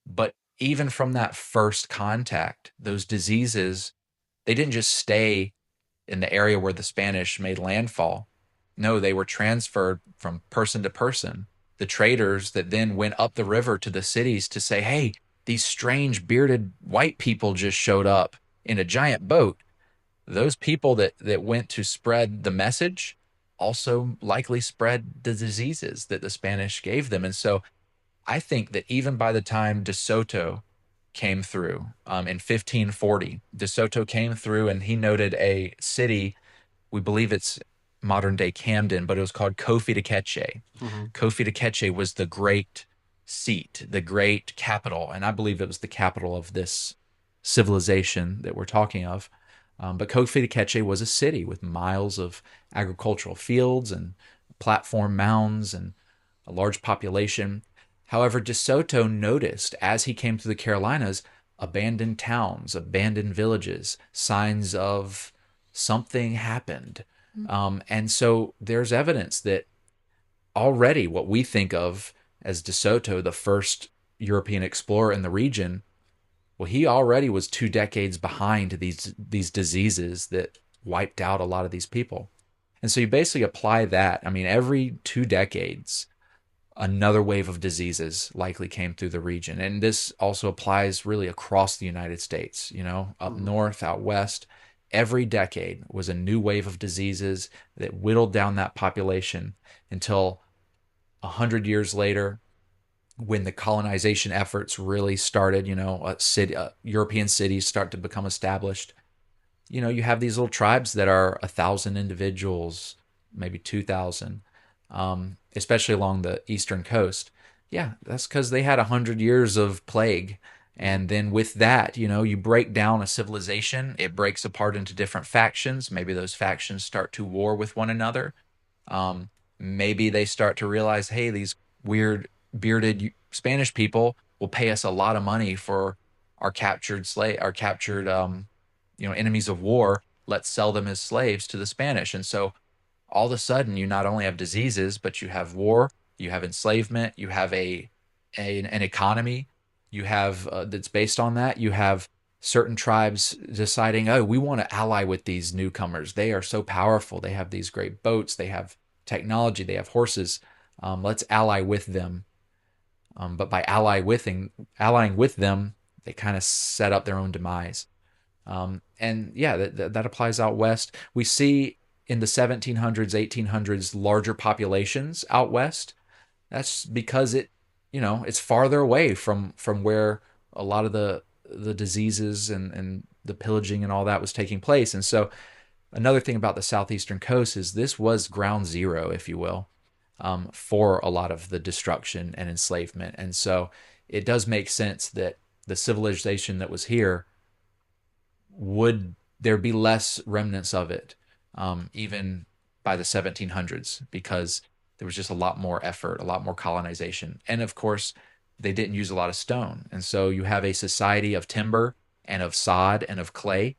But even from that first contact, those diseases, they didn't just stay in the area where the Spanish made landfall. No, they were transferred from person to person. The traders that then went up the river to the cities to say, hey, these strange bearded white people just showed up in a giant boat. Those people that went to spread the message also likely spread the diseases that the Spanish gave them. And so I think that even by the time De Soto came through in 1540, De Soto came through and he noted a city, we believe it's modern day Camden, but it was called Kofi de Keche. Mm-hmm. Kofi de Keche was the great seat, the great capital, and I believe it was the capital of this civilization that we're talking of. But Kofi Keche was a city with miles of agricultural fields and platform mounds and a large population. However, De Soto noticed as he came through the Carolinas abandoned towns, abandoned villages, signs of something happened. And so there's evidence that already what we think of as De Soto, the first European explorer in the region, well, he already was 2 decades behind these diseases that wiped out a lot of these people. And so you basically apply that. I mean, every 2 decades, another wave of diseases likely came through the region. And this also applies really across the United States, up north, out west. Every decade was a new wave of diseases that whittled down that population until 100 years later, when the colonization efforts really started, European cities start to become established. You have these little tribes that are 1,000 individuals, maybe 2,000, especially along the eastern coast. Yeah, that's because they had 100 years of plague. And then with that, you break down a civilization, it breaks apart into different factions. Maybe those factions start to war with one another. Maybe they start to realize, hey, these weird bearded Spanish people will pay us a lot of money for our captured enemies of war. Let's sell them as slaves to the Spanish. And so all of a sudden, you not only have diseases, but you have war, you have enslavement, you have an economy, you have that's based on that. You have certain tribes deciding, oh, we want to ally with these newcomers. They are so powerful. They have these great boats. They have technology. They have horses. Let's ally with them. But by allying with them, they kind of set up their own demise. And yeah, that applies out west. We see in the 1700s, 1800s, larger populations out west. That's because it's farther away from where a lot of the diseases and the pillaging and all that was taking place. And so another thing about the southeastern coast is this was ground zero, if you will, for a lot of the destruction and enslavement. And so it does make sense that the civilization that was here, would there be less remnants of it, even by the 1700s, because there was just a lot more effort, a lot more colonization. And of course, they didn't use a lot of stone. And so you have a society of timber and of sod and of clay,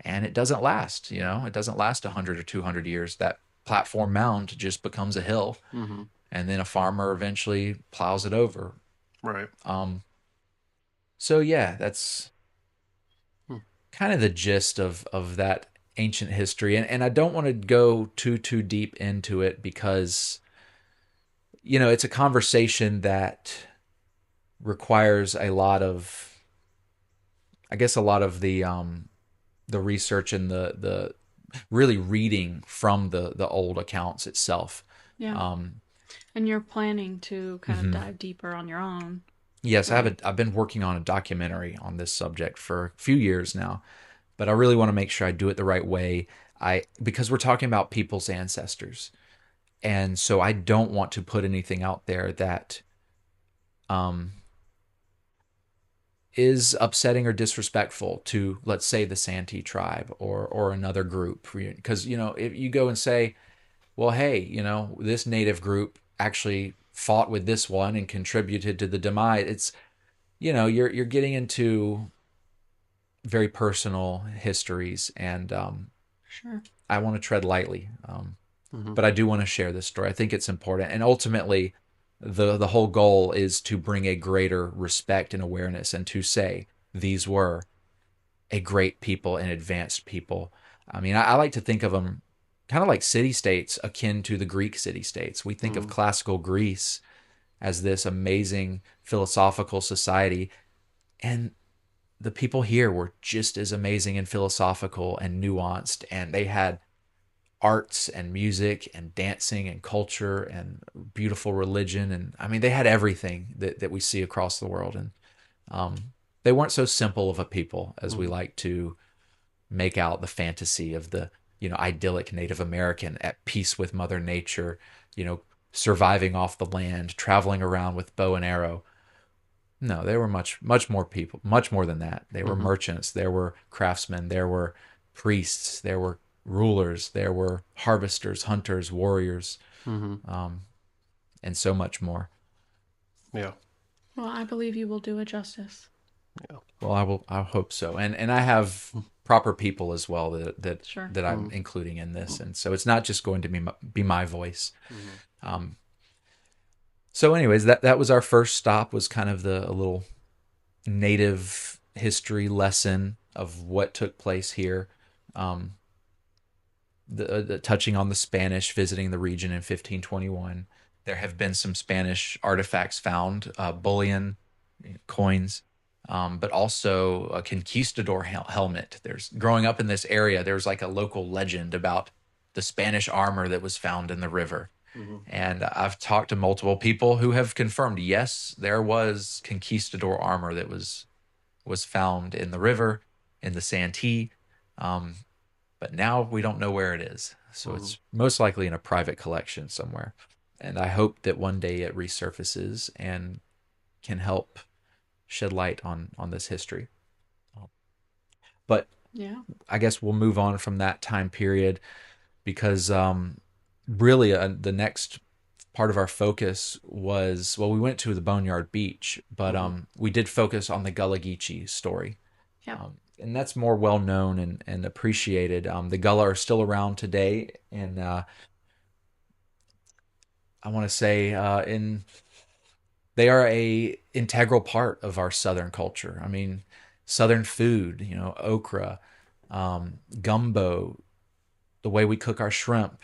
and it doesn't last, it doesn't last 100 or 200 years. That platform mound just becomes a hill, and then a farmer eventually plows it over. Right. So yeah, that's kind of the gist of that ancient history. And I don't want to go too deep into it because, it's a conversation that requires a lot of the research and the really reading from the old accounts itself. Yeah. And you're planning to kind of dive deeper on your own. Yes, right? I've been working on a documentary on this subject for a few years now, but I really want to make sure I do it the right way. Because we're talking about people's ancestors, and so I don't want to put anything out there that is upsetting or disrespectful to, let's say, the Santee tribe or another group. Because if you go and say, well, hey, this native group actually fought with this one and contributed to the demise, it's you're getting into very personal histories, and Sure. I want to tread lightly, but I do want to share this story. I think it's important, and ultimately the whole goal is to bring a greater respect and awareness, and to say these were a great people and advanced people. I mean, I like to think of them kind of like city-states akin to the Greek city-states. We think of classical Greece as this amazing philosophical society, and the people here were just as amazing and philosophical and nuanced, and they had arts and music and dancing and culture and beautiful religion, and I mean, they had everything that we see across the world. And they weren't so simple of a people as we like to make out the fantasy of the idyllic Native American at peace with Mother Nature, surviving off the land, traveling around with bow and arrow. No, they were much more people, much more than that. They were merchants, there were craftsmen, there were priests, there were rulers, there were harvesters, hunters, warriors, and so much more. Yeah. Well, I believe you will do it justice. Yeah. Well, I hope so, and I have proper people as well Sure. that I'm including in this, and so it's not just going to be my voice. So, anyways, that was our first stop. Was kind of a little native history lesson of what took place here. The touching on the Spanish visiting the region in 1521. There have been some Spanish artifacts found, bullion, coins, but also a conquistador helmet. Growing up in this area, there's like a local legend about the Spanish armor that was found in the river. And I've talked to multiple people who have confirmed, yes, there was conquistador armor that was found in the river, in the Santee. But now we don't know where it is. So it's most likely in a private collection somewhere. And I hope that one day it resurfaces and can help shed light on this history. But Yeah. I guess we'll move on from that time period because really the next part of our focus was, well, we went to the Boneyard Beach, but we did focus on the Gullah Geechee story. Yeah. And that's more well known and appreciated. The Gullah are still around today, and I want to say they are a integral part of our Southern culture. I mean, Southern food, okra, gumbo, the way we cook our shrimp,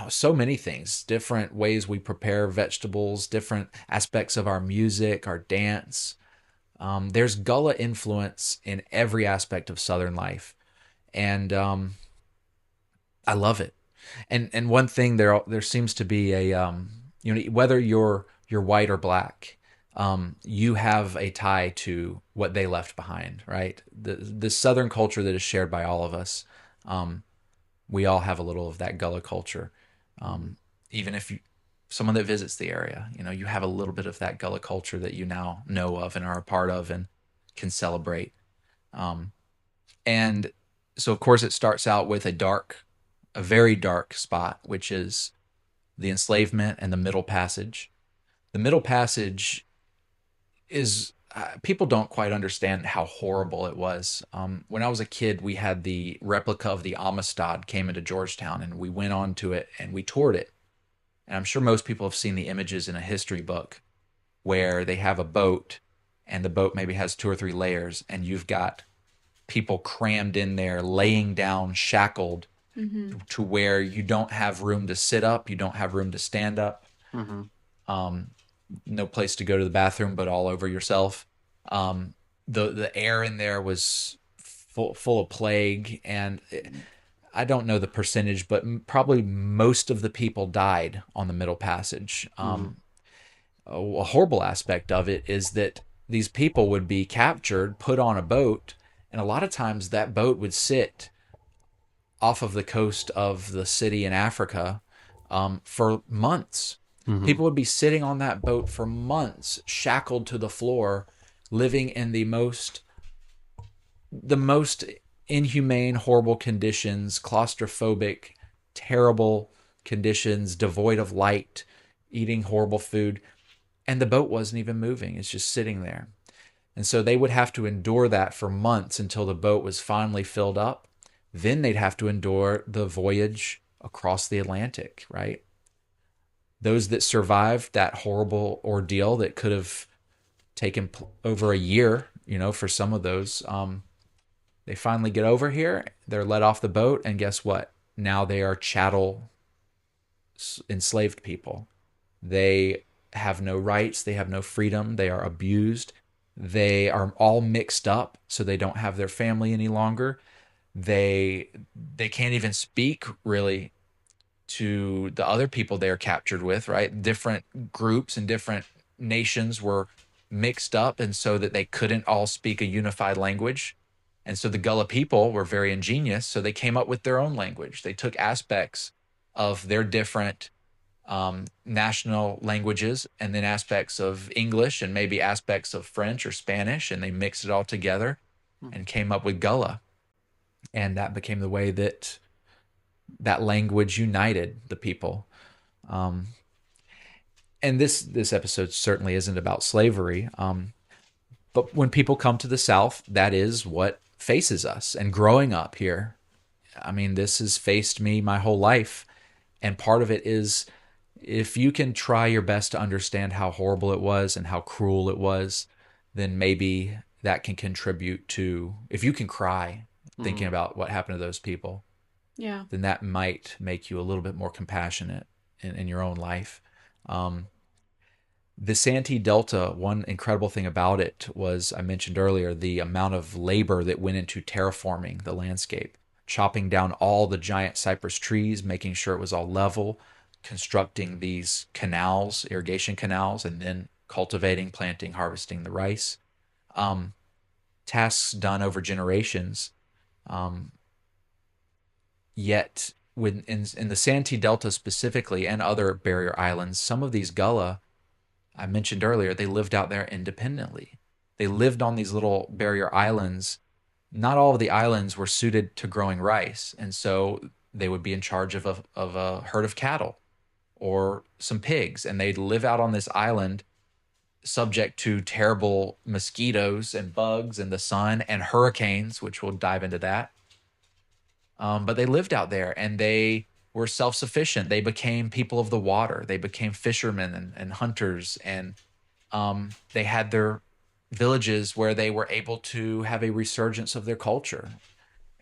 so many things, different ways we prepare vegetables, different aspects of our music, our dance. There's Gullah influence in every aspect of Southern life, and I love it. And one thing there seems to be a whether you're white or black, you have a tie to what they left behind, right? The Southern culture that is shared by all of us. We all have a little of that Gullah culture. Even if someone that visits the area, you have a little bit of that Gullah culture that you now know of and are a part of and can celebrate. And so, of course, it starts out with a very dark spot, which is the enslavement and the Middle Passage. The Middle Passage is, people don't quite understand how horrible it was. When I was a kid, we had the replica of the Amistad came into Georgetown, and we went on to it and we toured it. And I'm sure most people have seen the images in a history book where they have a boat and the boat maybe has 2 or 3 layers, and you've got people crammed in there, laying down, shackled to where you don't have room to sit up, you don't have room to stand up, no place to go to the bathroom but all over yourself. The air in there was full of plague, and I don't know the percentage, but probably most of the people died on the Middle Passage. A horrible aspect of it is that these people would be captured, put on a boat, and a lot of times that boat would sit off of the coast of the city in Africa for months. People would be sitting on that boat for months, shackled to the floor, living in the most inhumane, horrible conditions, claustrophobic, terrible conditions, devoid of light, eating horrible food. And the boat wasn't even moving. It's just sitting there. And so they would have to endure that for months until the boat was finally filled up. Then they'd have to endure the voyage across the Atlantic, right? Those that survived that horrible ordeal that could have taken over a year, for some of those, they finally get over here, they're let off the boat, and guess what? Now they are chattel enslaved people. They have no rights, they have no freedom, they are abused, they are all mixed up, so they don't have their family any longer. They can't even speak really to the other people they are captured with, right? Different groups and different nations were mixed up, and so that they couldn't all speak a unified language. And so the Gullah people were very ingenious, so they came up with their own language. They took aspects of their different national languages and then aspects of English and maybe aspects of French or Spanish, and they mixed it all together and came up with Gullah. And that became the way that that language united the people. Um, and this episode certainly isn't about slavery. But when people come to the South, that is what faces us. And growing up here, I mean, this has faced me my whole life. And part of it is if you can try your best to understand how horrible it was and how cruel it was, then maybe that can contribute to, if you can cry thinking about what happened to those people, Yeah. then that might make you a little bit more compassionate in your own life. The Santee Delta, one incredible thing about it was, I mentioned earlier, the amount of labor that went into terraforming the landscape, chopping down all the giant cypress trees, making sure it was all level, constructing these canals, irrigation canals, and then cultivating, planting, harvesting the rice. Tasks done over generations. Yet, in the Santee Delta specifically and other barrier islands, some of these Gullah, I mentioned earlier, they lived out there independently. They lived on these little barrier islands. Not all of the islands were suited to growing rice, and so they would be in charge of a herd of cattle or some pigs, and they'd live out on this island subject to terrible mosquitoes and bugs and the sun and hurricanes, which we'll dive into that. But they lived out there and they were self-sufficient. They became people of the water. They became fishermen and hunters, and they had their villages where they were able to have a resurgence of their culture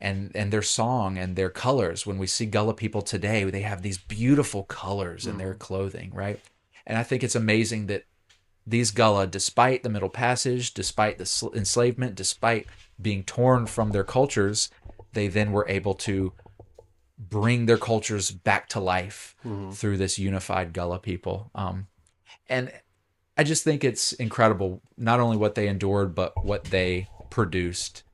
and their song and their colors. When we see Gullah people today, they have these beautiful colors in their clothing, right? And I think it's amazing that these Gullah, despite the Middle Passage, despite the enslavement, despite being torn from their cultures, they then were able to bring their cultures back to life through this unified Gullah people. And I just think it's incredible, not only what they endured, but what they produced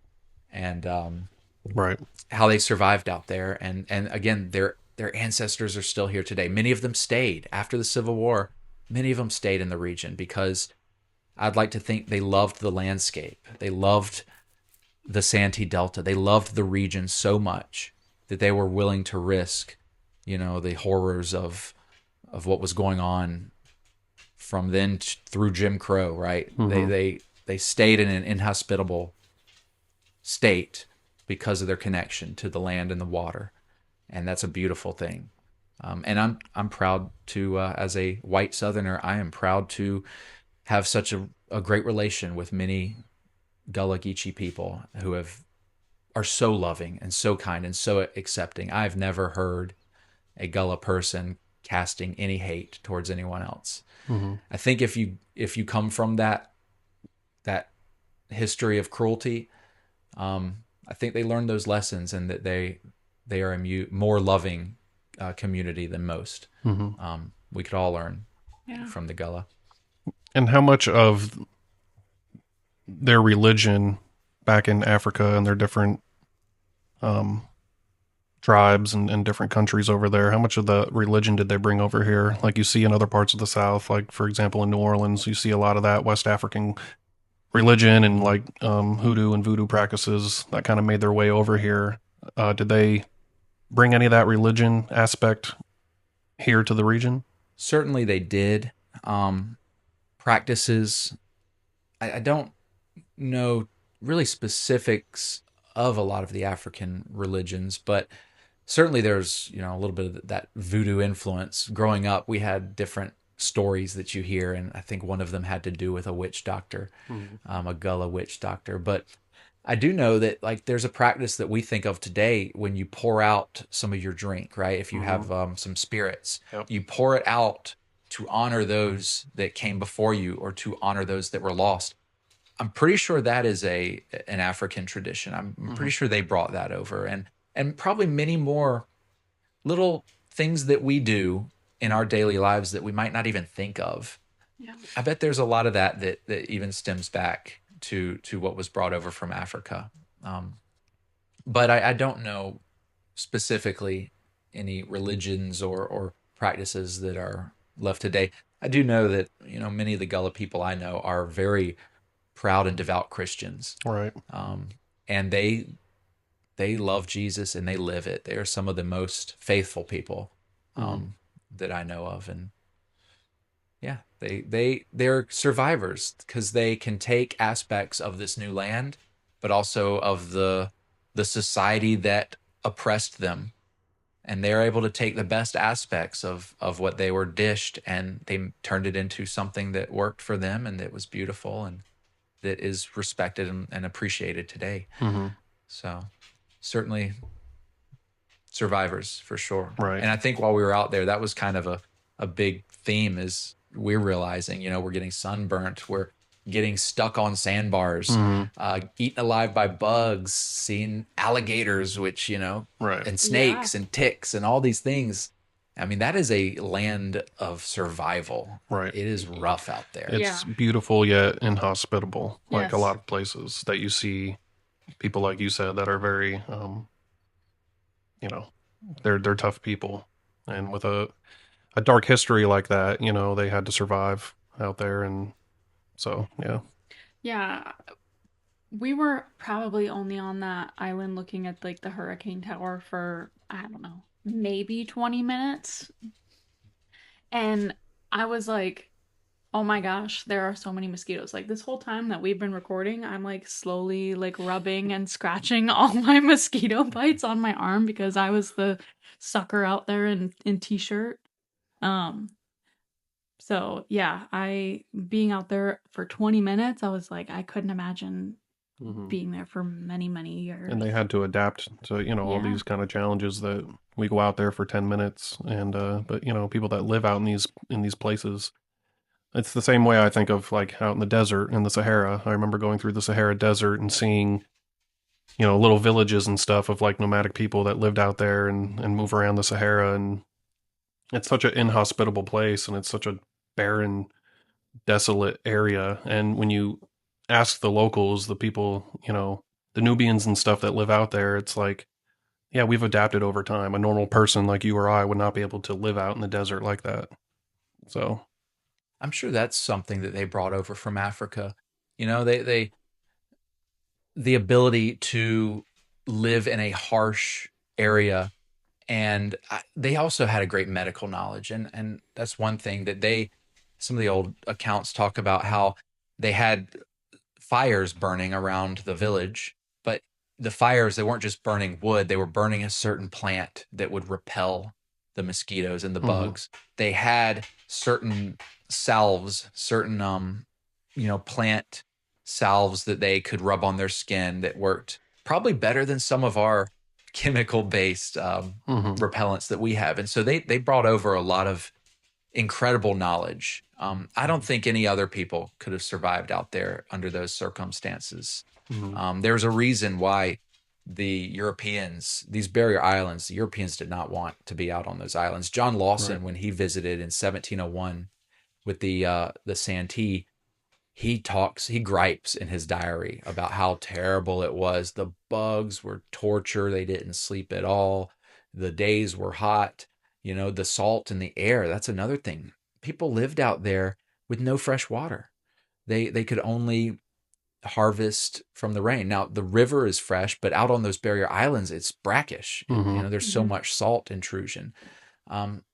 and Right. how they survived out there. And again, their ancestors are still here today. Many of them stayed after the Civil War. Many of them stayed in the region because I'd like to think they loved the landscape. They loved the Santee Delta. They loved the region so much that they were willing to risk, the horrors of what was going on from then through Jim Crow, right? They stayed in an inhospitable state because of their connection to the land and the water, and that's a beautiful thing. And I'm proud to, as a white Southerner, I am proud to have such a great relation with many Gullah Geechee people who are so loving and so kind and so accepting. I've never heard a Gullah person casting any hate towards anyone else. I think if you come from that history of cruelty, I think they learn those lessons, and that they are a more loving community than most. We could all learn from the Gullah. And how much of their religion back in Africa and their different tribes and different countries over there, how much of the religion did they bring over here? Like you see in other parts of the South, like for example in New Orleans, you see a lot of that West African religion and like hoodoo and voodoo practices that kind of made their way over here. Did they bring any of that religion aspect here to the region? Certainly they did. Practices, I don't know really specifics of a lot of the African religions, but certainly there's a little bit of that voodoo influence. Growing up, we had different stories that you hear, and I think one of them had to do with a witch doctor, a Gullah witch doctor. But I do know that like there's a practice that we think of today when you pour out some of your drink, right? If you have some spirits, you pour it out to honor those that came before you or to honor those that were lost. I'm pretty sure that is an African tradition. I'm pretty sure they brought that over, and probably many more little things that we do in our daily lives that we might not even think of. Yeah. I bet there's a lot of that even stems back to what was brought over from Africa. But I don't know specifically any religions or practices that are left today. I do know that many of the Gullah people I know are very proud and devout Christians. Right. And they they love Jesus and they live it. They are some of the most faithful people Mm-hmm. that I know of. And yeah, they're survivors because they can take aspects of this new land, but also of the society that oppressed them, and they're able to take the best aspects of what they were dished, and they turned it into something that worked for them and that was beautiful and that is respected and appreciated today. Mm-hmm. So certainly survivors for sure. Right. And I think while we were out there, that was kind of a big theme, is we're realizing, we're getting sunburnt, we're getting stuck on sandbars, Mm-hmm. eaten alive by bugs, seeing alligators, which, Right. and Yeah. snakes and ticks and all these things. I mean, that is a land of survival. Right. It is rough out there. Yeah. It's beautiful yet inhospitable, like a Yes. lot of places that you see people, like you said, that are very, you know, they're tough people, and with a dark history like that, they had to survive out there, and so yeah. Yeah. We were probably only on that island looking at like the hurricane tower for, I don't know, maybe 20 minutes. And I was like, oh my gosh, there are so many mosquitoes. Like this whole time that we've been recording, I'm like slowly like rubbing and scratching all my mosquito bites on my arm because I was the sucker out there in t-shirt. Um so yeah, I being out there for 20 minutes, I was like I couldn't imagine Hmm. being there for many, many And they years. had to adapt to all Yeah. these kind of challenges that we go out there for 10 minutes, and but people that live out in these places, it's the same way I think of like out in the desert in the Sahara. I remember going through the Sahara Desert and seeing little villages and stuff of like nomadic people that lived out there and move around the Sahara, and it's such an inhospitable place, and it's such a barren, desolate area. And when you ask the locals, the people, the Nubians and stuff that live out there, it's like, yeah, we've adapted over time. A normal person like you or I would not be able to live out in the desert like that. So, I'm sure that's something that they brought over from Africa. They the ability to live in a harsh area, and they also had a great medical knowledge, and that's one thing that some of the old accounts talk about, how they had fires burning around the village, but the fires, they weren't just burning wood, they were burning a certain plant that would repel the mosquitoes and the mhm, bugs. They had certain salves, certain plant salves that they could rub on their skin that worked probably better than some of our chemical based mhm, repellents that we have. And so they brought over a lot of incredible knowledge. I don't think any other people could have survived out there under those circumstances. mhm, There's a reason why these barrier islands, the Europeans did not want to be out on those islands. John right, Lawson, when he visited in 1701 with the Santee, he gripes in his diary about how terrible it was. The bugs were torture. They didn't sleep at all. The days were hot. The salt in the air. That's another thing. People lived out there with no fresh water. They could only harvest from the rain. Now the river is fresh, but out on those barrier islands, it's brackish. mhm, There's so Hmm. much salt intrusion.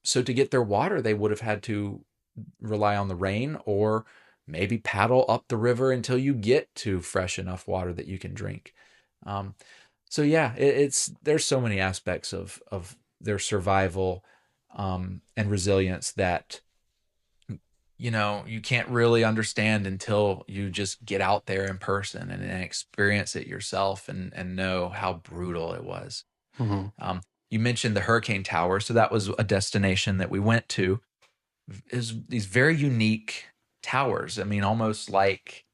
So to get their water, they would have had to rely on the rain, or maybe paddle up the river until you get to fresh enough water that you can drink. Um, so yeah, there's so many aspects of their survival and resilience that you can't really understand until you just get out there in person and experience it yourself and know how brutal it was. mhm, Um, you mentioned the hurricane tower, so that was a destination that we went to. Is these very unique towers. I mean, almost like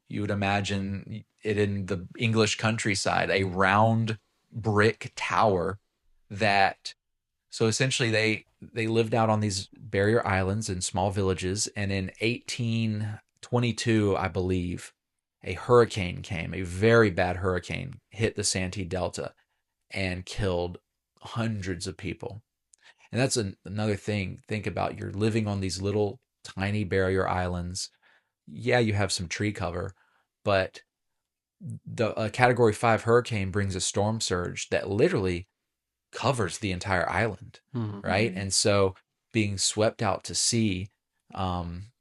you would imagine it in the English countryside, a round brick tower that, so essentially they lived out on these barrier islands in small villages, and in 1822, I believe, a hurricane came, a very bad hurricane hit the Santee Delta and killed hundreds of people. And that's another thing. Think about, you're living on these little tiny barrier islands. Yeah, you have some tree cover, but a Category 5 hurricane brings a storm surge that literally covers the entire island, Mhm. right? And so being swept out to sea, um,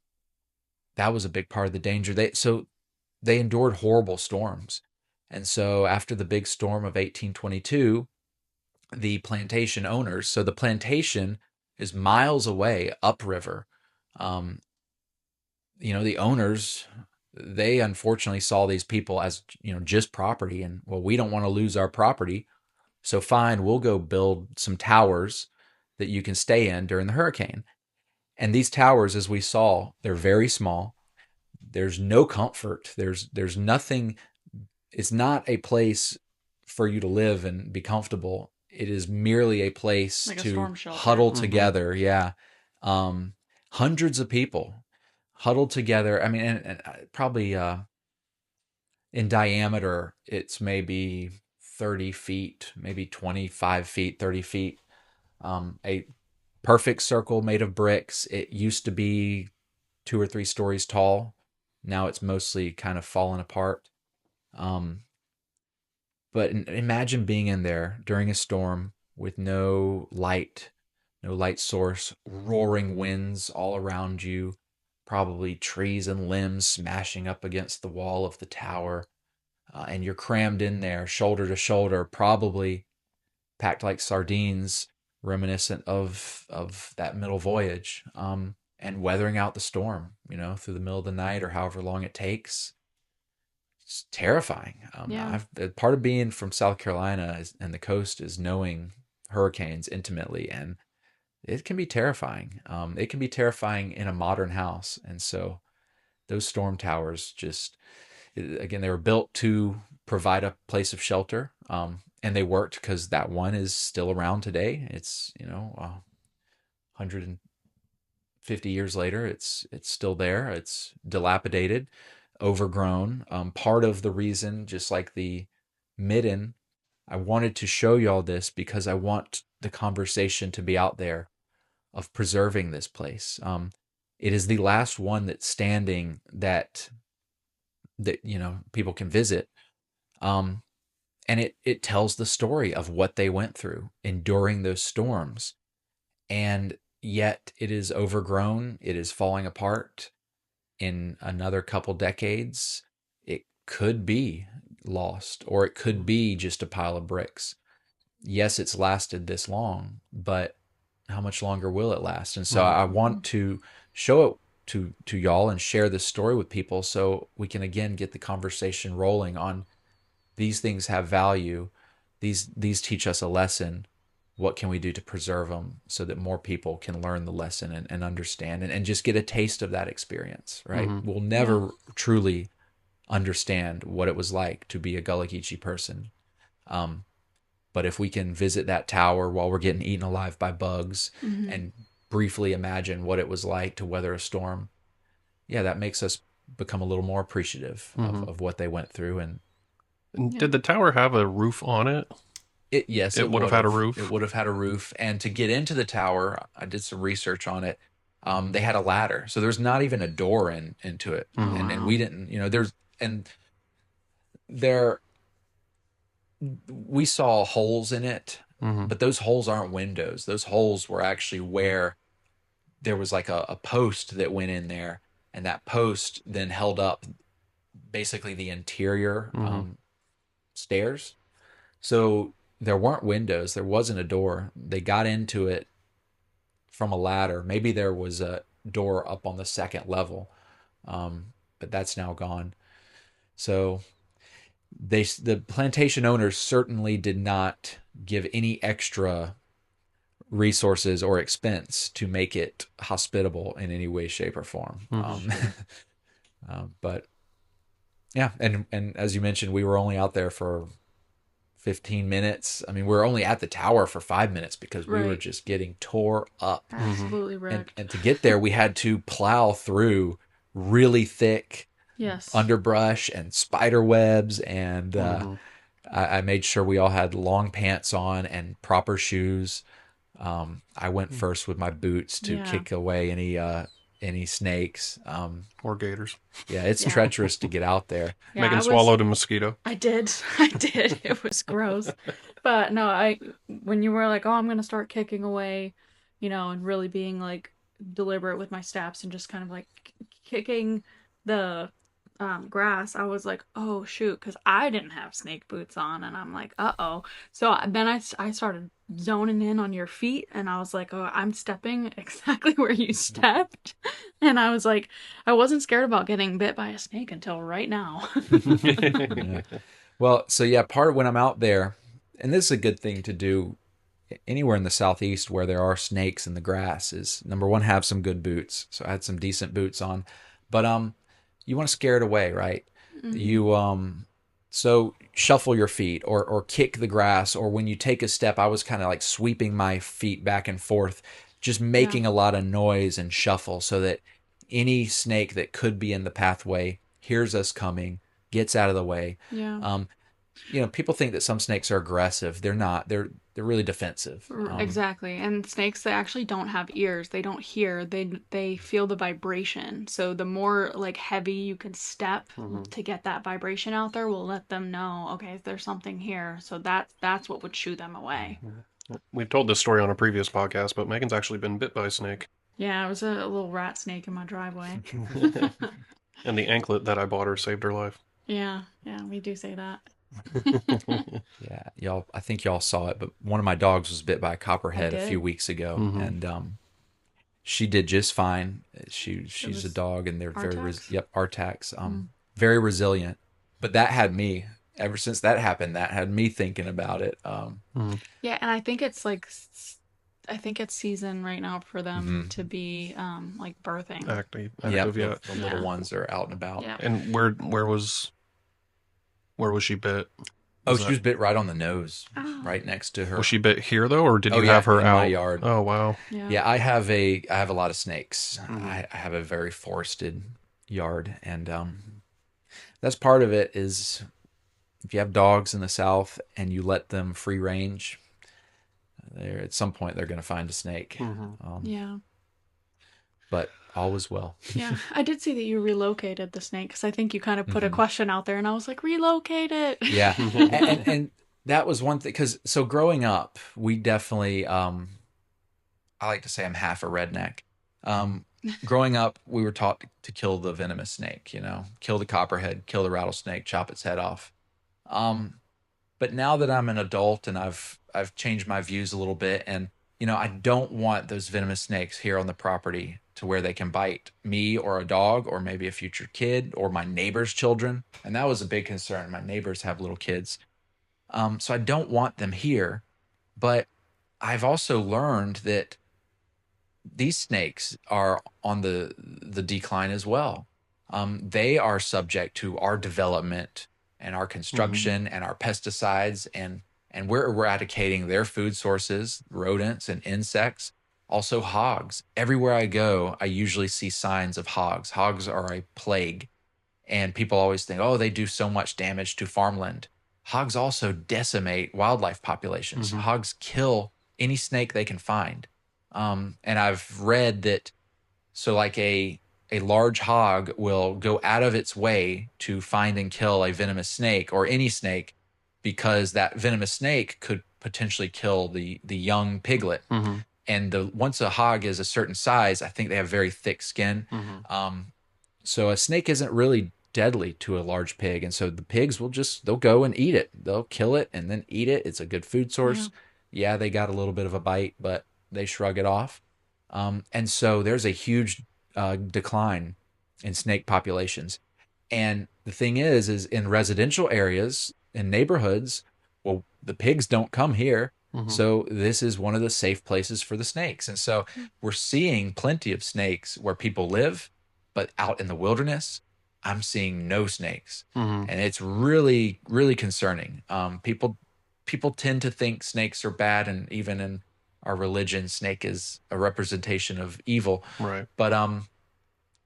that was a big part of the danger. They endured horrible storms. And so after the big storm of 1822, the plantation owners, so the plantation is miles away upriver. Um, the owners, they unfortunately saw these people as, just property, and well, we don't want to lose our property. So fine, we'll go build some towers that you can stay in during the hurricane. And these towers, as we saw, they're very small. There's no comfort. There's nothing. It's not a place for you to live and be comfortable. It is merely a place Like a to storm shelter. huddle together. Yeah. Hundreds of people huddled together. I mean, and probably in diameter, it's maybe 30 feet, maybe 25 feet, 30 feet. A perfect circle made of bricks. It used to be 2 or 3 stories tall. Now it's mostly kind of fallen apart. But imagine being in there during a storm with no light source, roaring winds all around you, probably trees and limbs smashing up against the wall of the tower. And you're crammed in there, shoulder to shoulder, probably packed like sardines, reminiscent of that middle voyage, and weathering out the storm, through the middle of the night or however long it takes. It's terrifying. Part of being from South Carolina and the coast is knowing hurricanes intimately, and it can be terrifying. It can be terrifying in a modern house, and so those storm towers again, they were built to provide a place of shelter, and they worked because that one is still around today. It's 150 years later, it's still there. It's dilapidated, overgrown. Part of the reason, just like the midden, I wanted to show you all this because I want the conversation to be out there of preserving this place. It is the last one that's standing that people can visit. And it tells the story of what they went through enduring those storms. And yet it is overgrown. It is falling apart. In another couple decades, it could be lost, or it could be just a pile of bricks. Yes, it's lasted this long, but how much longer will it last? And so I want to show it to y'all and share this story with people so we can again get the conversation rolling on these things have value. These teach us a lesson. What can we do to preserve them so that more people can learn the lesson and understand and just get a taste of that experience, right? We'll never truly understand what it was like to be a Gullah Geechee person. But if we can visit that tower while we're getting eaten alive by bugs and briefly imagine what it was like to weather a storm, that makes us become a little more appreciative of what they went through. And did the tower have a roof on it? Yes, it would have had a roof. It would have had a roof. And to get into the tower, I did some research on it. They had a ladder, so there's not even a door into it. And we didn't, we saw holes in it, but those holes aren't windows. Those holes were actually where there was like a post that went in there, and that post then held up basically the interior stairs. So there weren't windows. There wasn't a door. They got into it from a ladder. Maybe there was a door up on the second level, but that's now gone. So the plantation owners certainly did not give any extra resources or expense to make it hospitable in any way, shape, or form. But yeah, and as you mentioned, we were only out there for 15 minutes. I mean, we were only at the tower for 5 minutes because we were just getting tore up. Absolutely wrecked. And to get there, we had to plow through really thick underbrush and spider webs. And I made sure we all had long pants on and proper shoes. I went first with my boots to kick away any snakes. Or gators. Yeah, it's Yeah. treacherous to get out there. Yeah, Megan swallowed a mosquito. I did. I did. It was gross. But no, when you were like, "Oh, I'm gonna start kicking away," and really being like deliberate with my steps and just kind of like kicking the grass, I was like, "Oh shoot," because I didn't have snake boots on, and I'm like, "Uh-oh." So then I started zoning in on your feet, and I was like, "Oh, I'm stepping exactly where you stepped," and I was like, I wasn't scared about getting bit by a snake until right now. Yeah. Well, so yeah, part of when I'm out there, and this is a good thing to do anywhere in the southeast where there are snakes in the grass, is number one, have some good boots. So I had some decent boots on, but you want to scare it away, right? Mhm. You so shuffle your feet or kick the grass, or when you take a step, I was kind of like sweeping my feet back and forth, just Yeah. making a lot of noise and shuffle so that any snake that could be in the pathway hears us coming, gets out of the way. Yeah. Um, people think that some snakes are aggressive. They're not. They're really defensive. Exactly. And snakes, they actually don't have ears. They don't hear. They feel the vibration. So the more like heavy you can step to get that vibration out there will let them know, okay, there's something here. So that's what would shoo them away. We've told this story on a previous podcast, but Megan's actually been bit by a snake. Yeah, it was a little rat snake in my driveway. And the anklet that I bought her saved her life. Yeah, we do say that. Yeah, y'all. I think y'all saw it, but one of my dogs was bit by a I copperhead a did. few weeks ago, and she did just fine. She's a was dog, and they're very Artax? yep, Artax, very resilient. But that had me ever since that happened. That had me thinking about it. Yeah, and I think it's like I think it's season right now for them to be like birthing. Active, Yep, yeah. the little Yeah. ones are out and about. Yeah. And where was she bit? Oh, she was bit right on the nose, Oh. right next to her. Was she bit here though, or did Oh, you yeah, have her in out? my yard. Oh wow. Yeah. Yeah, I have a lot of snakes. I have a very forested yard, and that's part of it. Is if you have dogs in the South and you let them free range, at some point they're going to find a snake. Yeah. But all is well. Yeah. I did see that you relocated the snake because I think you kind of put a question out there and I was like, relocate it. Yeah, and that was one thing, because so growing up, we definitely I like to say I'm half a redneck. Growing up, we were taught to kill the venomous snake, kill the copperhead, kill the rattlesnake, chop its head off. But now that I'm an adult and I've changed my views a little bit, and I don't want those venomous snakes here on the property to where they can bite me or a dog or maybe a future kid or my neighbor's children. And that was a big concern. My neighbors have little kids. So I don't want them here. But I've also learned that these snakes are on the decline as well. They are subject to our development and our construction and our pesticides, and we're eradicating their food sources, rodents and insects, also hogs. Everywhere I go, I usually see signs of hogs. Hogs are a plague, and people always think, oh, they do so much damage to farmland. Hogs also decimate wildlife populations. Hogs kill any snake they can find. And I've read that, so like a large hog will go out of its way to find and kill a venomous snake or any snake, because that venomous snake could potentially kill the young piglet. And once a hog is a certain size, I think they have very thick skin. So a snake isn't really deadly to a large pig, and so the pigs they'll go and eat it. They'll kill it and then eat it. It's a good food source. Yeah, they got a little bit of a bite, but they shrug it off. And so there's a huge decline in snake populations. And the thing is in residential areas, in neighborhoods, well, the pigs don't come here. So this is one of the safe places for the snakes. And so we're seeing plenty of snakes where people live, but out in the wilderness, I'm seeing no snakes. And it's really, really concerning. People tend to think snakes are bad, and even in our religion, snake is a representation of evil. Right. But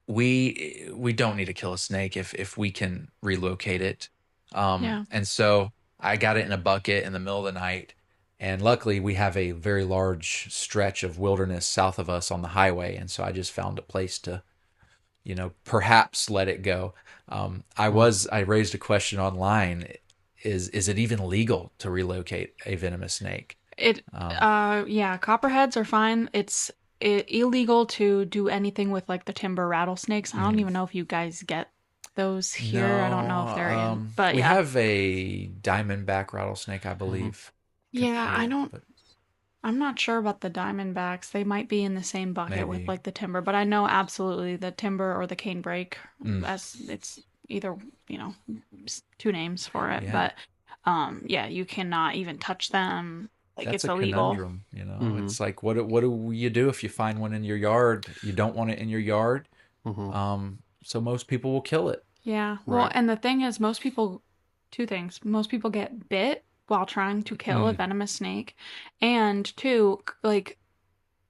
we don't need to kill a snake if we can relocate it. And so I got it in a bucket in the middle of the night, And luckily, we have a very large stretch of wilderness south of us on the highway, and so I just found a place to, perhaps let it go. I raised a question online: is it even legal to relocate a venomous snake? Yeah, copperheads are fine. It's illegal to do anything with like the timber rattlesnakes. I don't even know if you guys get those here. I don't know if they're in, but We yeah. have a diamondback rattlesnake, I believe. Yeah, I don't. But I'm not sure about the diamondbacks. They might be in the same bucket with maybe. like the timber, but I know absolutely the timber or the canebrake, Mm. as it's either, two names for it. Yeah. But yeah, you cannot even touch them. Like That's it's a illegal. conundrum, It's like, what do you do if you find one in your yard? You don't want it in your yard, so most people will kill it. Yeah. Well, Right. and the thing is, two things. Most people get bit while trying to kill a Mm. venomous snake. And two, like,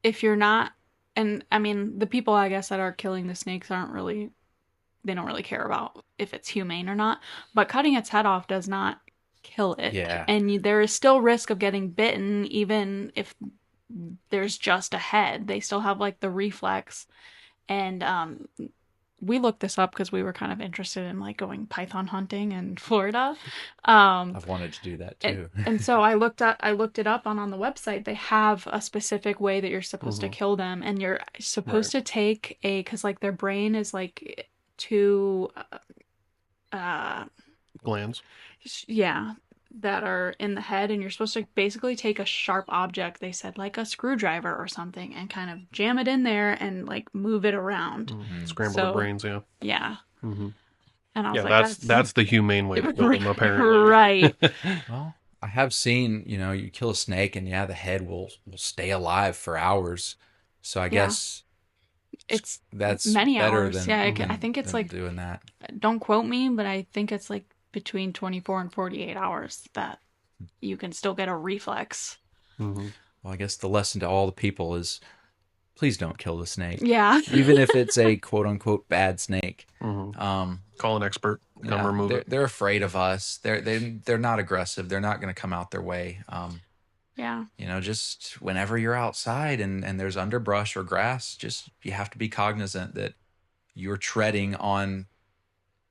if you're not, and I mean, the people, I guess, that are killing the snakes they don't really care about if it's humane or not. But cutting its head off does not kill it. Yeah. And there is still risk of getting bitten, even if there's just a head. They still have, like, the reflex. And we looked this up because we were kind of interested in like going python hunting in Florida. I've wanted to do that too. And so I looked it up on the website. They have a specific way that you're supposed to kill them, and you're supposed to take because like their brain is like two Glands. yeah, that are in the head, and you're supposed to basically take a sharp object, they said like a screwdriver or something, and kind of jam it in there and like move it around. Scramble the brains, yeah. Yeah. Mm-hmm. And I was Yeah, like, that's the humane way to kill them, apparently. Right. Well, I have seen, you kill a snake and the head will stay alive for hours. So I guess It's that's many better hours. than, Yeah, I than- think it's than like, doing that. don't quote me, but I think it's like between 24 and 48 hours that you can still get a reflex. Mm-hmm. Well, I guess the lesson to all the people is please don't kill the snake. Yeah. Even if it's a quote unquote bad snake. Call an expert. Come remove it. They're afraid of us. They're not aggressive. They're not going to come out their way. Yeah. Just whenever you're outside and there's underbrush or grass, you have to be cognizant that you're treading on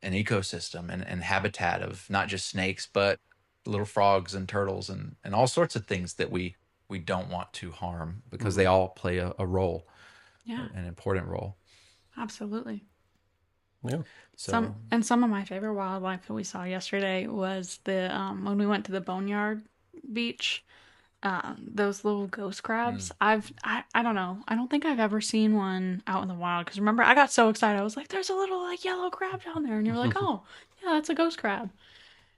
an ecosystem and habitat of not just snakes, but little frogs and turtles and all sorts of things that we don't want to harm because they all play a role, an important role. Absolutely. Yeah. So some of my favorite wildlife that we saw yesterday was the when we went to the Boneyard beach. Those little ghost crabs. I don't know. I don't think I've ever seen one out in the wild. Because remember, I got so excited. I was like, "There's a little like yellow crab down there," and you're like, "Oh, yeah, that's a ghost crab."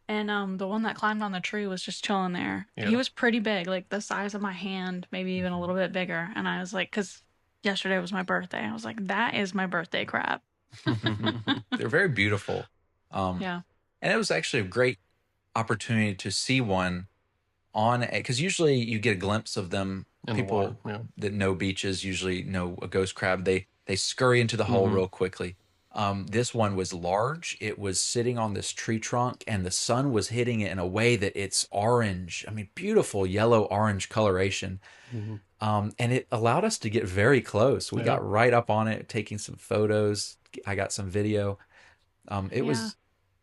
And the one that climbed on the tree was just chilling there. Yeah. He was pretty big, like the size of my hand, maybe even a little bit bigger. And I was like, because yesterday was my birthday. I was like, that is my birthday crab. they're very beautiful. Yeah. And it was actually a great opportunity to see one because usually you get a glimpse of them. In the People water, that know beaches usually know a ghost crab. They scurry into the hole real quickly. This one was large. It was sitting on this tree trunk, and the sun was hitting it in a way that it's orange. I mean, beautiful yellow-orange coloration. And it allowed us to get very close. We got right up on it, taking some photos. I got some video. It was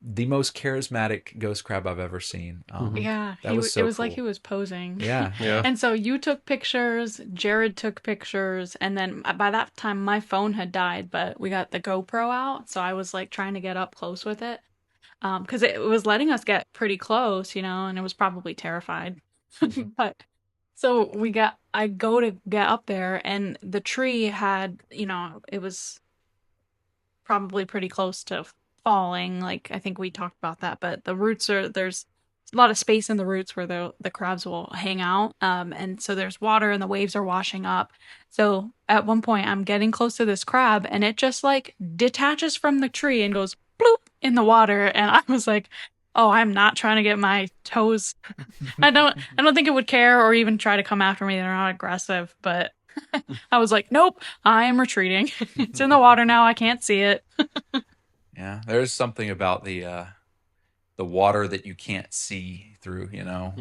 the most charismatic ghost crab I've ever seen. Yeah, that was so it was cool. like he was posing. Yeah. And so you took pictures, Jared took pictures, and then by that time my phone had died, but we got the GoPro out, so I was like trying to get up close with it. Because it was letting us get pretty close, and it was probably terrified. But so I go to get up there, and the tree had, it was probably pretty close to falling. Like, I think we talked about that, but the roots there's a lot of space in the roots where the crabs will hang out. And so there's water and the waves are washing up. So at one point I'm getting close to this crab and it just like detaches from the tree and goes bloop in the water. And I was like, oh, I'm not trying to get my toes. I don't think it would care or even try to come after me. They're not aggressive, but I was like, nope, I am retreating. It's in the water now. I can't see it. Yeah, there's something about the water that you can't see through, Yeah.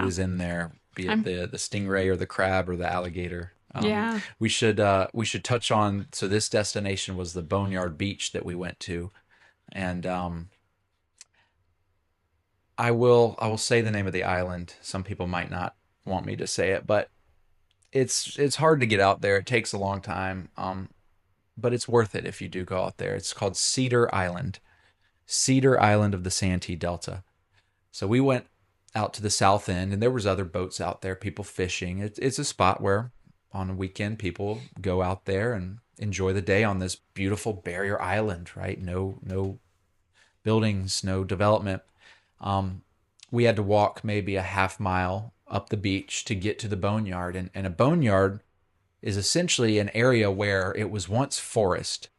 what is in there be it I'm the stingray or the crab or the alligator. yeah. We should touch on. So this destination was the Boneyard Beach that we went to, and I will say the name of the island. Some people might not want me to say it, but it's hard to get out there. It takes a long time, but it's worth it if you do go out there. It's called Cedar Island, Cedar Island of the Santee Delta. So we went out to the south end, and there was other boats out there, people fishing. It's a spot where on a weekend people go out there and enjoy the day on this beautiful barrier island, right? No buildings, no development. We had to walk maybe a half mile up the beach to get to the boneyard, and a boneyard is essentially an area where it was once forest,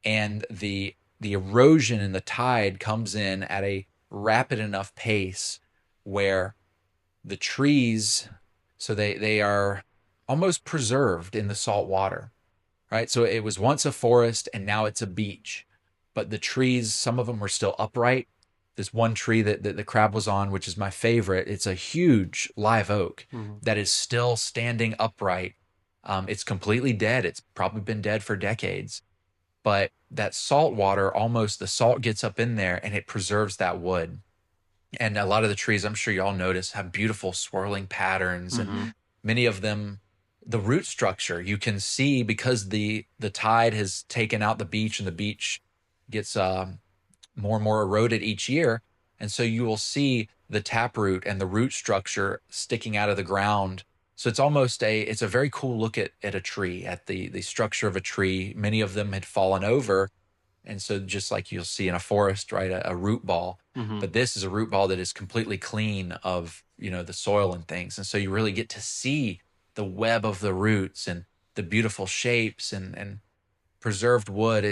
and the erosion and the tide comes in at a rapid enough pace where the trees, so they are almost preserved in the salt water, right? So it was once a forest and now it's a beach, but the trees, some of them were still upright. This one tree that the crab was on, which is my favorite, it's a huge live oak that is still standing upright. It's completely dead. It's probably been dead for decades, but that salt water, almost the salt gets up in there and it preserves that wood. And a lot of the trees, I'm sure you all notice, have beautiful swirling patterns, and many of them, the root structure you can see because the tide has taken out the beach, and the beach gets more and more eroded each year, and so you will see the taproot and the root structure sticking out of the ground. So it's almost it's a very cool look at a tree, at the structure of a tree. Many of them had fallen over, and so just like you'll see in a forest, right, a root ball. But this is a root ball that is completely clean of, the soil and things. And so you really get to see the web of the roots and the beautiful shapes and preserved wood.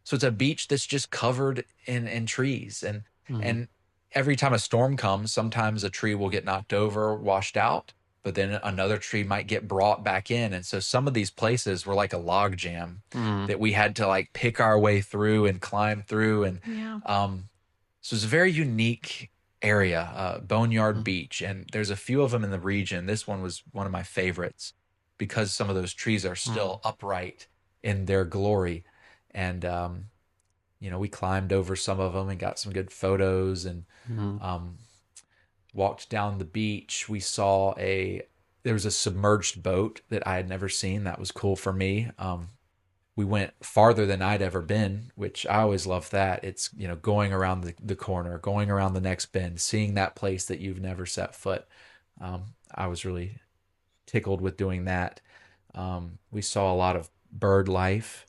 So it's a beach that's just covered in trees. And every time a storm comes, sometimes a tree will get knocked over, washed out, but then another tree might get brought back in. And so some of these places were like a log jam that we had to like pick our way through and climb through. And so it's a very unique area, Boneyard Beach. And there's a few of them in the region. This one was one of my favorites because some of those trees are still upright in their glory. And, we climbed over some of them and got some good photos, and walked down the beach. We saw there was a submerged boat that I had never seen. That was cool for me. We went farther than I'd ever been, which I always love that. It's, going around the corner, going around the next bend, seeing that place that you've never set foot. I was really tickled with doing that. We saw a lot of bird life.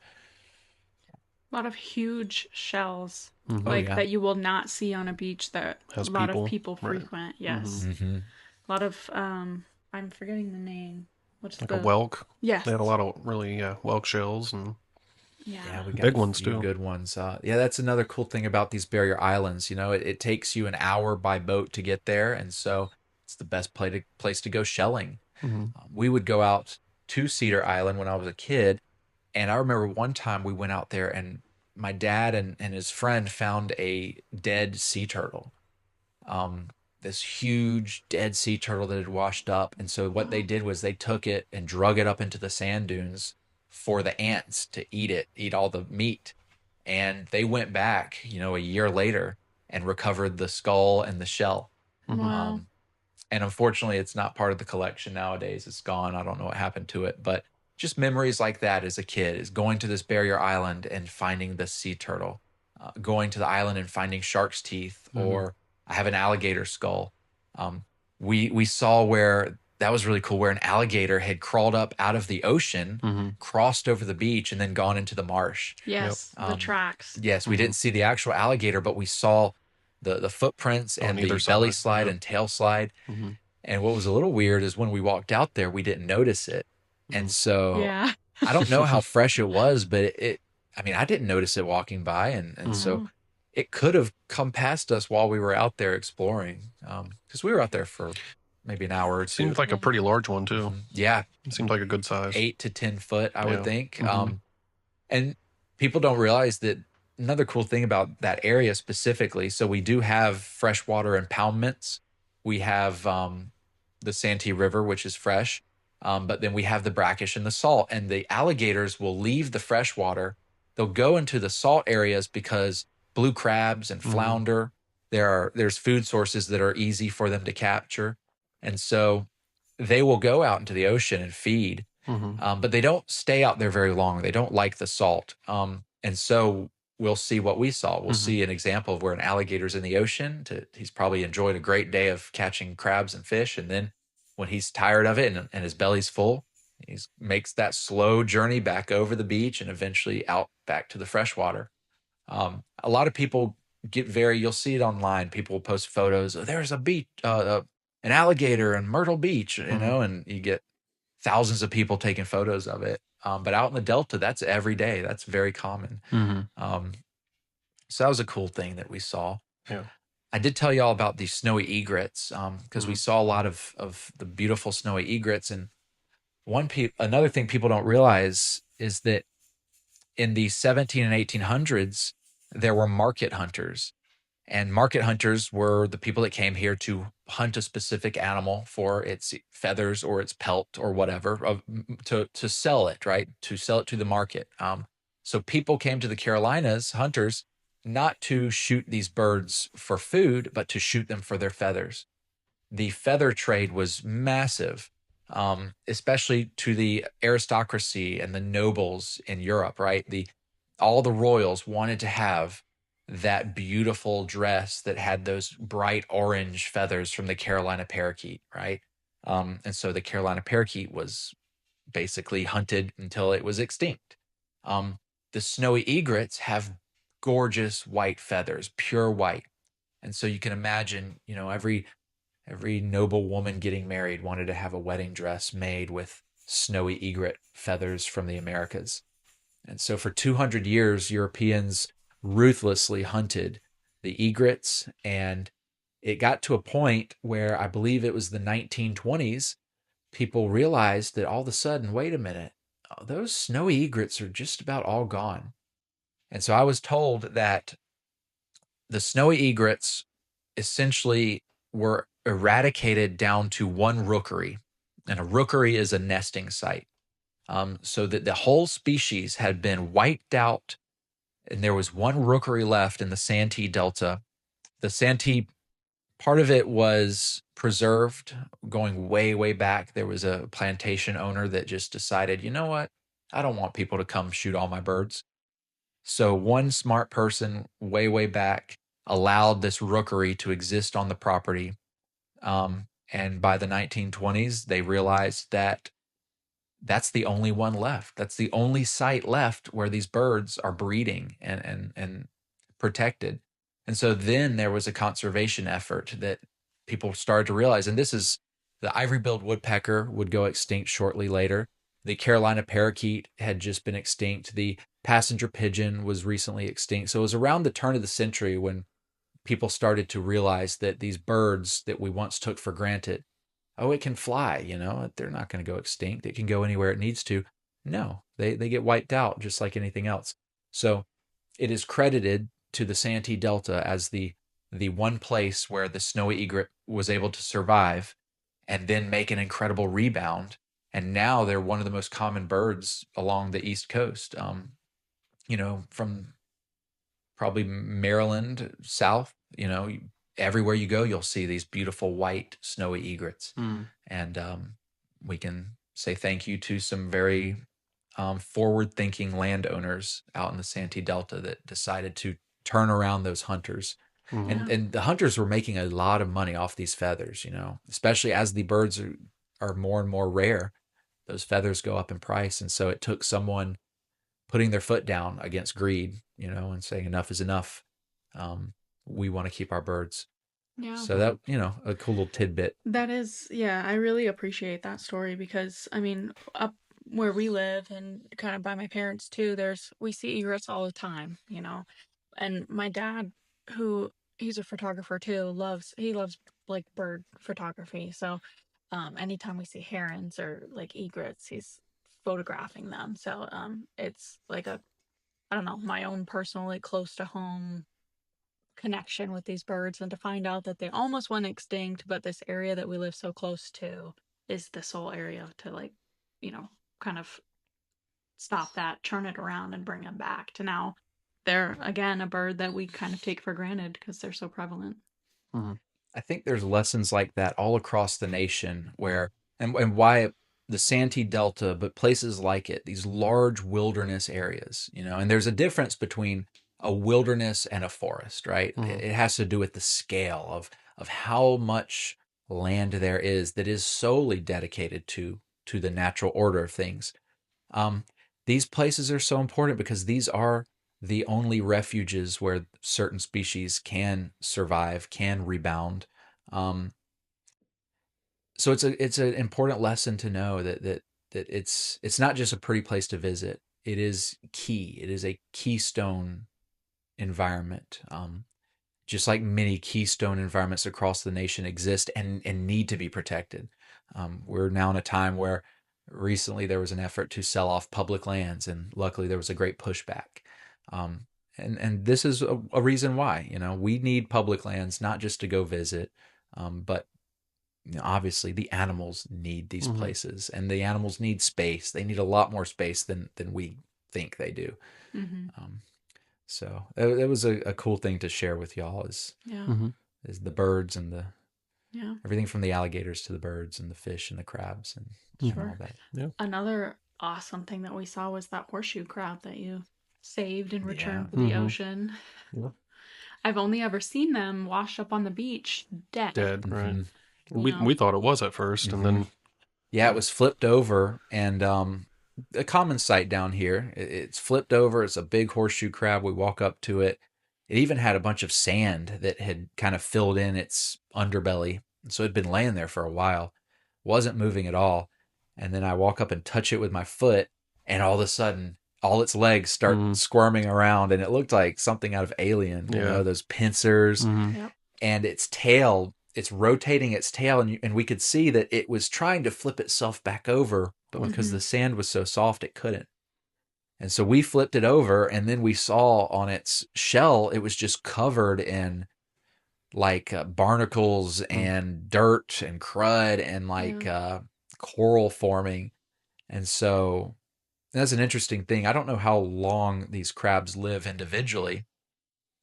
A lot of huge shells, Yeah. that you will not see on a beach that Has a lot people, of people right. frequent. Yes. A lot of, I'm forgetting the name. What's Like the... a whelk. Yes. They had a lot of really whelk shells and Yeah. We got big a ones few too. good ones. That's another cool thing about these barrier islands. It takes you an hour by boat to get there, and so it's the best place to go shelling. We would go out to Cedar Island when I was a kid, and I remember one time we went out there, and my dad and his friend found a dead sea turtle. This huge dead sea turtle that had washed up. And so what they did was they took it and drug it up into the sand dunes for the ants to eat all the meat. And they went back, a year later and recovered the skull and the shell. Wow. And unfortunately, it's not part of the collection nowadays. It's gone. I don't know what happened to it, but just memories like that as a kid, is going to this barrier island and finding the sea turtle, going to the island and finding shark's teeth, or I have an alligator skull. We saw where that was really cool, where an alligator had crawled up out of the ocean, crossed over the beach, and then gone into the marsh. Yes. The tracks. Yes, we didn't see the actual alligator, but we saw the footprints and the belly slide and tail slide. And what was a little weird is when we walked out there, we didn't notice it. And so Yeah. I don't know how fresh it was, but I didn't notice it walking by. And so it could have come past us while we were out there exploring. Because we were out there for maybe an hour or two. Seemed like a pretty large one too. Yeah. It seemed like a good size. 8 to 10 foot, I would think. Mm-hmm. And people don't realize that another cool thing about that area specifically. So we do have freshwater impoundments. We have the Santee River, which is fresh. But then we have the brackish and the salt, and the alligators will leave the fresh water. They'll go into the salt areas because blue crabs and Mm-hmm. flounder, there's food sources that are easy for them to capture. And so they will go out into the ocean and feed, Mm-hmm. but they don't stay out there very long. They don't like the salt. And so we'll see what we saw. We'll Mm-hmm. see an example of where an alligator's in the ocean. He's probably enjoyed a great day of catching crabs and fish. And then when he's tired of it and his belly's full, he makes that slow journey back over the beach and eventually out back to the freshwater. A lot of people you'll see it online. People will post photos. Oh, there's a beach, an alligator in Myrtle Beach, Mm-hmm. and you get thousands of people taking photos of it. But out in the Delta, that's every day. That's very common. Mm-hmm. Um, so that was a cool thing that we saw. Yeah. I did tell y'all about these snowy egrets because we Mm-hmm. saw a lot of the beautiful snowy egrets. And another thing people don't realize is that in the 17 and 1800s, there were market hunters. And market hunters were the people that came here to hunt a specific animal for its feathers or its pelt or whatever, to sell it, right? To sell it to the market. So people came to the Carolinas, hunters, not to shoot these birds for food, but to shoot them for their feathers. The feather trade was massive, especially to the aristocracy and the nobles in Europe, right? All the royals wanted to have that beautiful dress that had those bright orange feathers from the Carolina parakeet, right? And so the Carolina parakeet was basically hunted until it was extinct. The snowy egrets have gorgeous white feathers, pure white. And so you can imagine, every noble woman getting married wanted to have a wedding dress made with snowy egret feathers from the Americas. And so for 200 years, Europeans ruthlessly hunted the egrets. And it got to a point where I believe it was the 1920s, people realized that all of a sudden, wait a minute, those snowy egrets are just about all gone. And so I was told that the snowy egrets essentially were eradicated down to one rookery. And a rookery is a nesting site. So that the whole species had been wiped out, and there was one rookery left in the Santee Delta. The Santee, part of it was preserved going way, way back. There was a plantation owner that just decided, you know what? I don't want people to come shoot all my birds. So one smart person way, way back allowed this rookery to exist on the property. And by the 1920s, they realized that that's the only one left. That's the only site left where these birds are breeding and protected. And so then there was a conservation effort that people started to realize. And this is the ivory-billed woodpecker would go extinct shortly later. The Carolina parakeet had just been extinct. The passenger pigeon was recently extinct. So it was around the turn of the century when people started to realize that these birds that we once took for granted, oh, it can fly, they're not going to go extinct. It can go anywhere it needs to. No, they get wiped out just like anything else. So it is credited to the Santee Delta as the one place where the snowy egret was able to survive and then make an incredible rebound. And now they're one of the most common birds along the East Coast. From probably Maryland south, everywhere you go, you'll see these beautiful white snowy egrets. Mm. And we can say thank you to some very forward-thinking landowners out in the Santee Delta that decided to turn around those hunters. Mm-hmm. And the hunters were making a lot of money off these feathers, especially as the birds are more and more rare. Those feathers go up in price. And so it took someone putting their foot down against greed, and saying enough is enough. We want to keep our birds. Yeah. So that, a cool little tidbit. That is, yeah, I really appreciate that story because, I mean, up where we live and kind of by my parents too, we see egrets all the time, And my dad, he's a photographer too, he loves like bird photography. So, anytime we see herons or like egrets, he's photographing them. So, it's like I don't know, my own personal, like close to home connection with these birds and to find out that they almost went extinct, but this area that we live so close to is the sole area to, like, kind of stop that, turn it around, and bring them back to now. They're, again, a bird that we kind of take for granted because they're so prevalent. Mm-hmm. I think there's lessons like that all across the nation where, and why the Santee Delta, but places like it, these large wilderness areas, and there's a difference between a wilderness and a forest, right? It has to do with the scale of how much land there is that is solely dedicated to the natural order of things. These places are so important because these are the only refuges where certain species can survive, can rebound. So it's an important lesson to know that it's not just a pretty place to visit. It is key. It is a keystone environment. Just like many keystone environments across the nation exist and need to be protected. We're now in a time where recently there was an effort to sell off public lands, and luckily there was a great pushback. And this is a reason why, we need public lands, not just to go visit, but obviously the animals need these places, and the animals need space. They need a lot more space than we think they do. So it was a cool thing to share with y'all is the birds and everything from the alligators to the birds and the fish and the crabs and all that. Yeah. Another awesome thing that we saw was that horseshoe crab that you saved in return for the ocean. Yeah. I've only ever seen them washed up on the beach dead. Right. We thought it was at first, and then it was flipped over, and a common sight down here. It's flipped over. It's a big horseshoe crab. We walk up to it. It even had a bunch of sand that had kind of filled in its underbelly, so it had been laying there for a while, wasn't moving at all. And then I walk up and touch it with my foot, and all of a sudden, all its legs start squirming around, and it looked like something out of Alien, those pincers, and its tail, it's rotating its tail, and we could see that it was trying to flip itself back over, but because the sand was so soft, it couldn't. And so we flipped it over, and then we saw on its shell, it was just covered in like barnacles and dirt and crud and like coral forming. And so that's an interesting thing. I don't know how long these crabs live individually,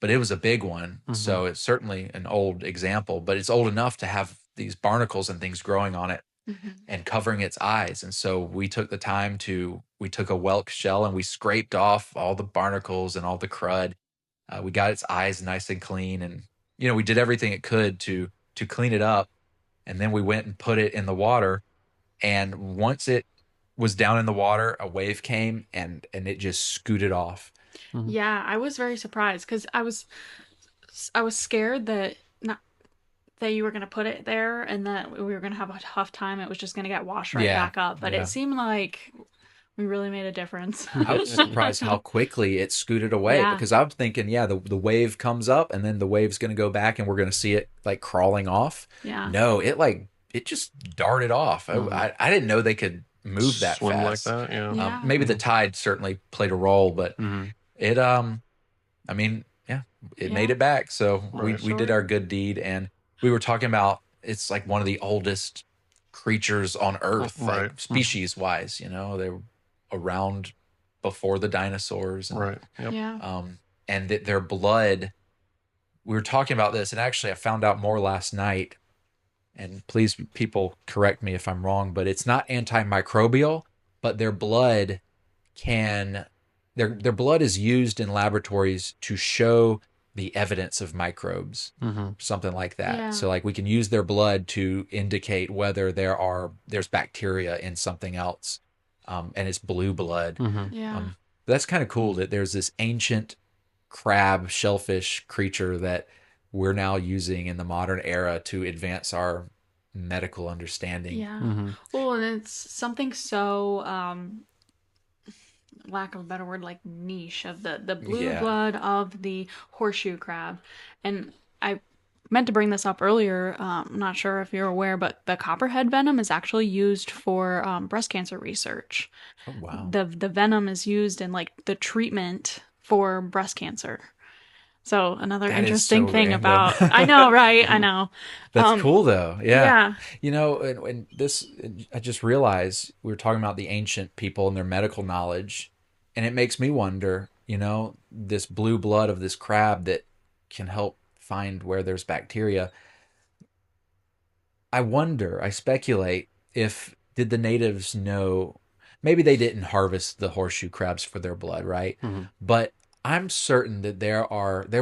but it was a big one. So it's certainly an old example, but it's old enough to have these barnacles and things growing on it and covering its eyes. And so we took the time we took a whelk shell and we scraped off all the barnacles and all the crud. We got its eyes nice and clean, and we did everything it could to clean it up. And then we went and put it in the water. And once it was down in the water, a wave came and it just scooted off. Yeah, I was very surprised because I was scared that you were going to put it there and that we were going to have a tough time. It was just going to get washed right back up. But it seemed like we really made a difference. I was surprised how quickly it scooted away because I'm thinking, the wave comes up and then the wave's going to go back and we're going to see it like crawling off. Yeah. No, it just darted off. I didn't know they could move that swim fast. Like that. Maybe the tide certainly played a role, but it made it back. So we did our good deed, and we were talking about it's like one of the oldest creatures on Earth, like species wise. They were around before the dinosaurs, and, and that their blood. We were talking about this, and actually, I found out more last night. And please, people, correct me if I'm wrong, but it's not antimicrobial, but their blood their blood is used in laboratories to show the evidence of microbes, something like that. Yeah. So like we can use their blood to indicate whether there's bacteria in something else, and it's blue blood. That's kind of cool that there's this ancient crab, shellfish creature that we're now using in the modern era to advance our medical understanding. Yeah. Well, and it's something so, lack of a better word, like niche of the blue blood of the horseshoe crab. And I meant to bring this up earlier. I'm not sure if you're aware, but the copperhead venom is actually used for breast cancer research. Oh, wow. The venom is used in like the treatment for breast cancer. So another That is interesting so thing random. about, I know, right? I know. That's cool though. Yeah. Yeah, You know, and this, I just realized we were talking about the ancient people and their medical knowledge, and it makes me wonder, this blue blood of this crab that can help find where there's bacteria. I wonder, I speculate if did the natives know, maybe they didn't harvest the horseshoe crabs for their blood, right? Hmm. But I'm certain that there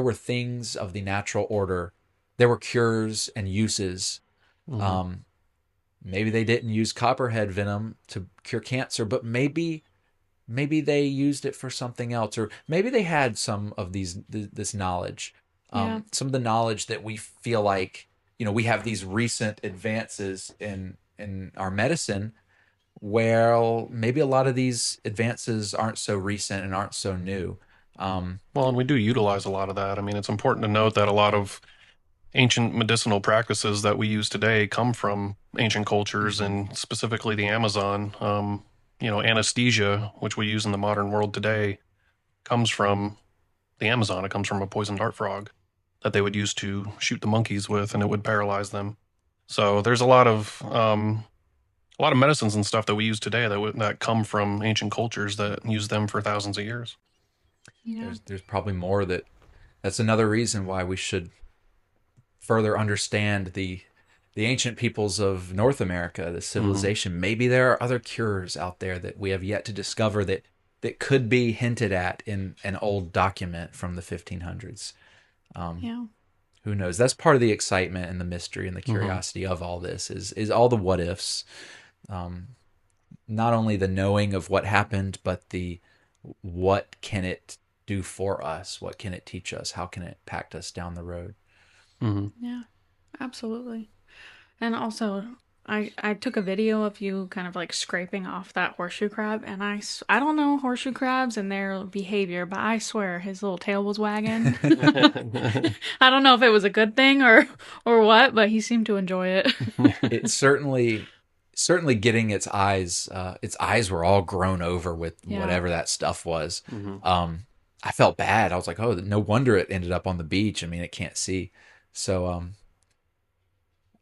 were things of the natural order, there were cures and uses. Hmm. Um, Maybe they didn't use copperhead venom to cure cancer, but maybe they used it for something else, or maybe they had some of this knowledge, yeah, some of the knowledge that we feel like we have these recent advances in our medicine. Well, maybe a lot of these advances aren't so recent and aren't so new. Um, Well, and we do utilize a lot of that. I mean, it's important to note that a lot of ancient medicinal practices that we use today come from ancient cultures mhm. and specifically the Amazon. Anesthesia, which we use in the modern world today, comes from the Amazon. It comes from a poison dart frog that they would use to shoot the monkeys with, and it would paralyze them. So there's a lot of medicines and stuff that we use today that come from ancient cultures that use them for thousands of years. yeah, there's probably more that's another reason why we should further understand the ancient peoples of North America, the Hmm. civilization. Maybe there are other cures out there that we have yet to discover that could be hinted at in an old document from the 1500s. Um, yeah, who knows? That's part of the excitement and the mystery and the Hmm. curiosity of all this is all the what ifs. Um, Not only the knowing of what happened, but the what can it do for us? What can it teach us? How can it impact us down the road? Hmm. yeah, absolutely. And also, I took a video of you kind of like scraping off that horseshoe crab, and I don't know horseshoe crabs and their behavior, but I swear his little tail was wagging. I don't know if it was a good thing or what, but he seemed to enjoy it. It certainly getting its eyes were all grown over with Yeah, whatever that stuff was. Hmm. I felt bad. I was like, oh, no wonder it ended up on the beach. I mean, it can't see. So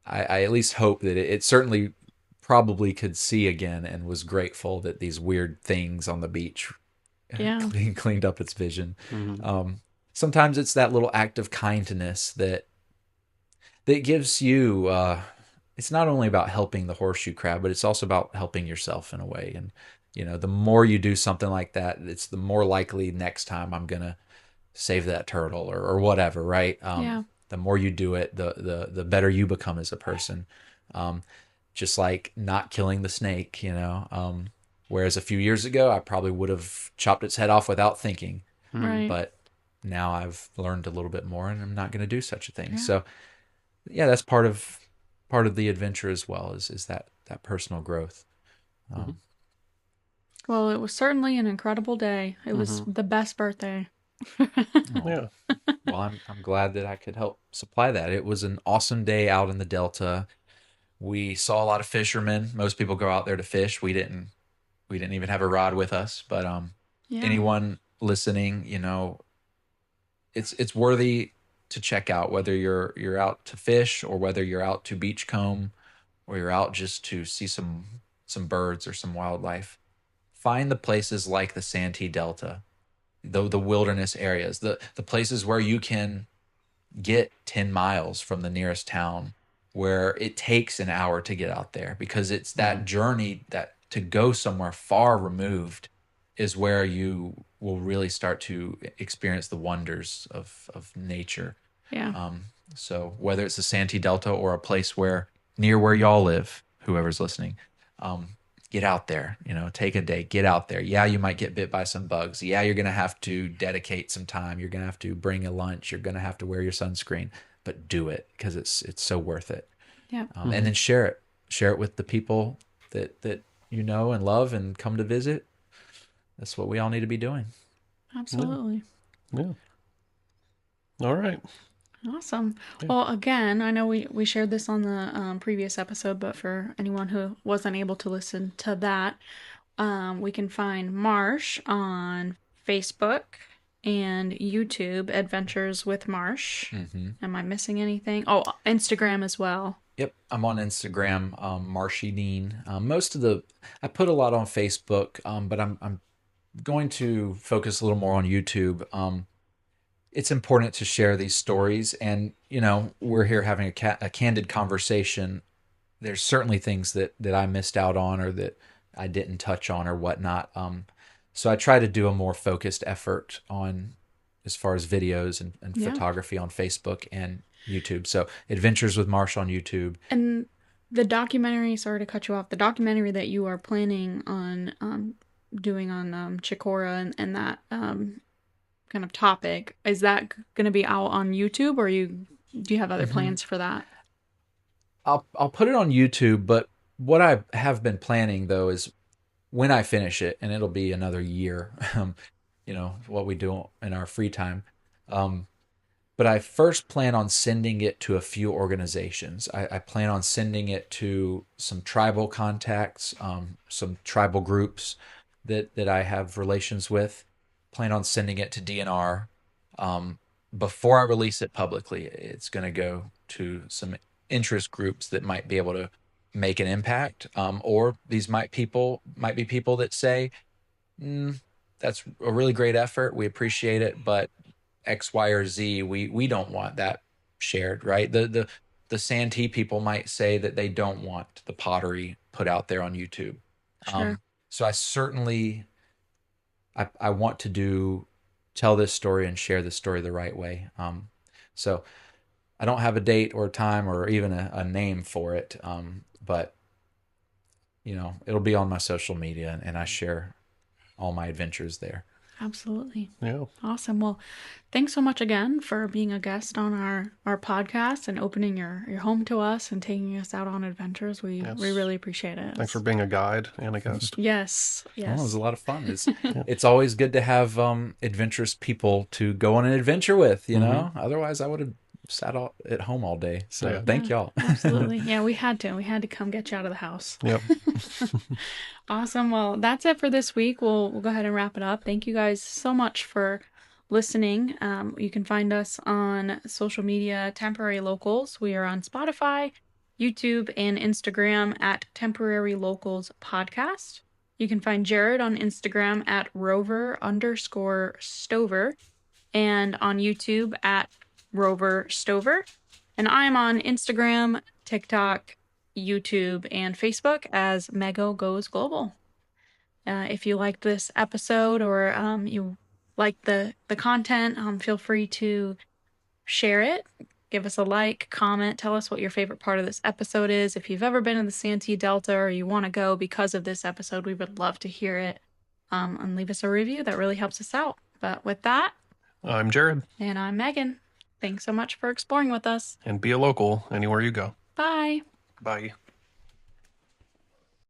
I at least hope that it certainly probably could see again and was grateful that these weird things on the beach yeah, cleaned up its vision. Hmm. um, Sometimes it's that little act of kindness that gives you it's not only about helping the horseshoe crab, but it's also about helping yourself in a way. And the more you do something like that, it's the more likely next time I'm gonna save that turtle or whatever, right? yeah, The more you do it, the better you become as a person. um, just like not killing the snake, whereas a few years ago I probably would have chopped its head off without thinking, Hmm. right. but now I've learned a little bit more and I'm not going to do such a thing. Yeah, So yeah, that's part of the adventure as well, is that personal growth. Hmm. Um, well, it was certainly an incredible day. It was Hmm. the best birthday. oh, Yeah. well, I'm glad that I could help supply that. It was an awesome day out in the Delta. We saw a lot of fishermen. Most people go out there to fish. We didn't even have a rod with us, but Yeah, anyone listening, it's worthy to check out, whether you're out to fish or whether you're out to beachcomb or you're out just to see some birds or some wildlife. Find the places like the Santee Delta, the wilderness areas, the places where you can get 10 miles from the nearest town, where it takes an hour to get out there, because it's Hmm. that journey, that to go somewhere far removed is where you will really start to experience the wonders of nature. yeah, um, so whether it's the Santee Delta or a place where near where y'all live, whoever's listening, um, get out there. Take a day, get out there. Yeah, you might get bit by some bugs. Yeah, you're gonna have to dedicate some time. You're gonna have to bring a lunch. You're gonna have to wear your sunscreen, but do it because it's so worth it. yeah, And Hmm. then share it with the people that you know and love and come to visit. That's what we all need to be doing. Yeah. absolutely. Yeah. All right. Awesome. Yeah. Well, again, I know we shared this on the previous episode, but for anyone who wasn't able to listen to that, we can find Marsh on Facebook. and YouTube, Adventures with Marsh. Mm-hmm. Am I missing anything? Oh, Instagram as well. Yep, I'm on Instagram, Marshy Deane. I put a lot on Facebook, but I'm going to focus a little more on YouTube. It's important to share these stories, and we're here having a candid conversation. There's certainly things that I missed out on or that I didn't touch on or whatnot. So I try to do a more focused effort on as far as videos and Yeah. photography on Facebook and YouTube. So Adventures with Marsh on YouTube. And the documentary, sorry to cut you off, the documentary that you are planning on doing on Chicora and that kind of topic, is that going to be out on YouTube, or do you have other plans for that? I'll put it on YouTube, but what I have been planning though is when I finish it, and it'll be another year, what we do in our free time. But I first plan on sending it to a few organizations. I plan on sending it to some tribal contacts, some tribal groups that I have relations with. Plan on sending it to DNR. Before I release it publicly, it's going to go to some interest groups that might be able to make an impact, or these might be people that say, that's a really great effort, we appreciate it, but X, Y, or Z, we don't want that shared, right? The Santee people might say that they don't want the pottery put out there on YouTube. Sure. So I certainly I want to tell this story and share this story the right way. So I don't have a date or time or even a name for it, but it'll be on my social media, and I share all my adventures there. Absolutely. Yeah. Awesome. Well, thanks so much again for being a guest on our podcast and opening your home to us and taking us out on adventures. We really appreciate it. Thanks for being a guide and a guest. Yes. Well, it was a lot of fun. It's always good to have adventurous people to go on an adventure with, Otherwise I would have sat at home all day. So thank y'all. Absolutely. Yeah, we had to come get you out of the house. Yep. Awesome. Well, that's it for this week. We'll go ahead and wrap it up. Thank you guys so much for listening. You can find us on social media, Temporary Locals. We are on Spotify, YouTube, and Instagram at Temporary Locals Podcast. You can find Jared on Instagram at Rover_Stover and on YouTube at Rover Stover. And I'm on Instagram, TikTok, YouTube, and Facebook as Mego Goes Global. If you like this episode or you like the content, feel free to share it. Give us a like, comment, tell us what your favorite part of this episode is. If you've ever been in the Santee Delta or you want to go because of this episode, we would love to hear it. And leave us a review. That really helps us out. But with that, I'm Jared. And I'm Megan. Thanks so much for exploring with us. And be a local anywhere you go. Bye. Bye.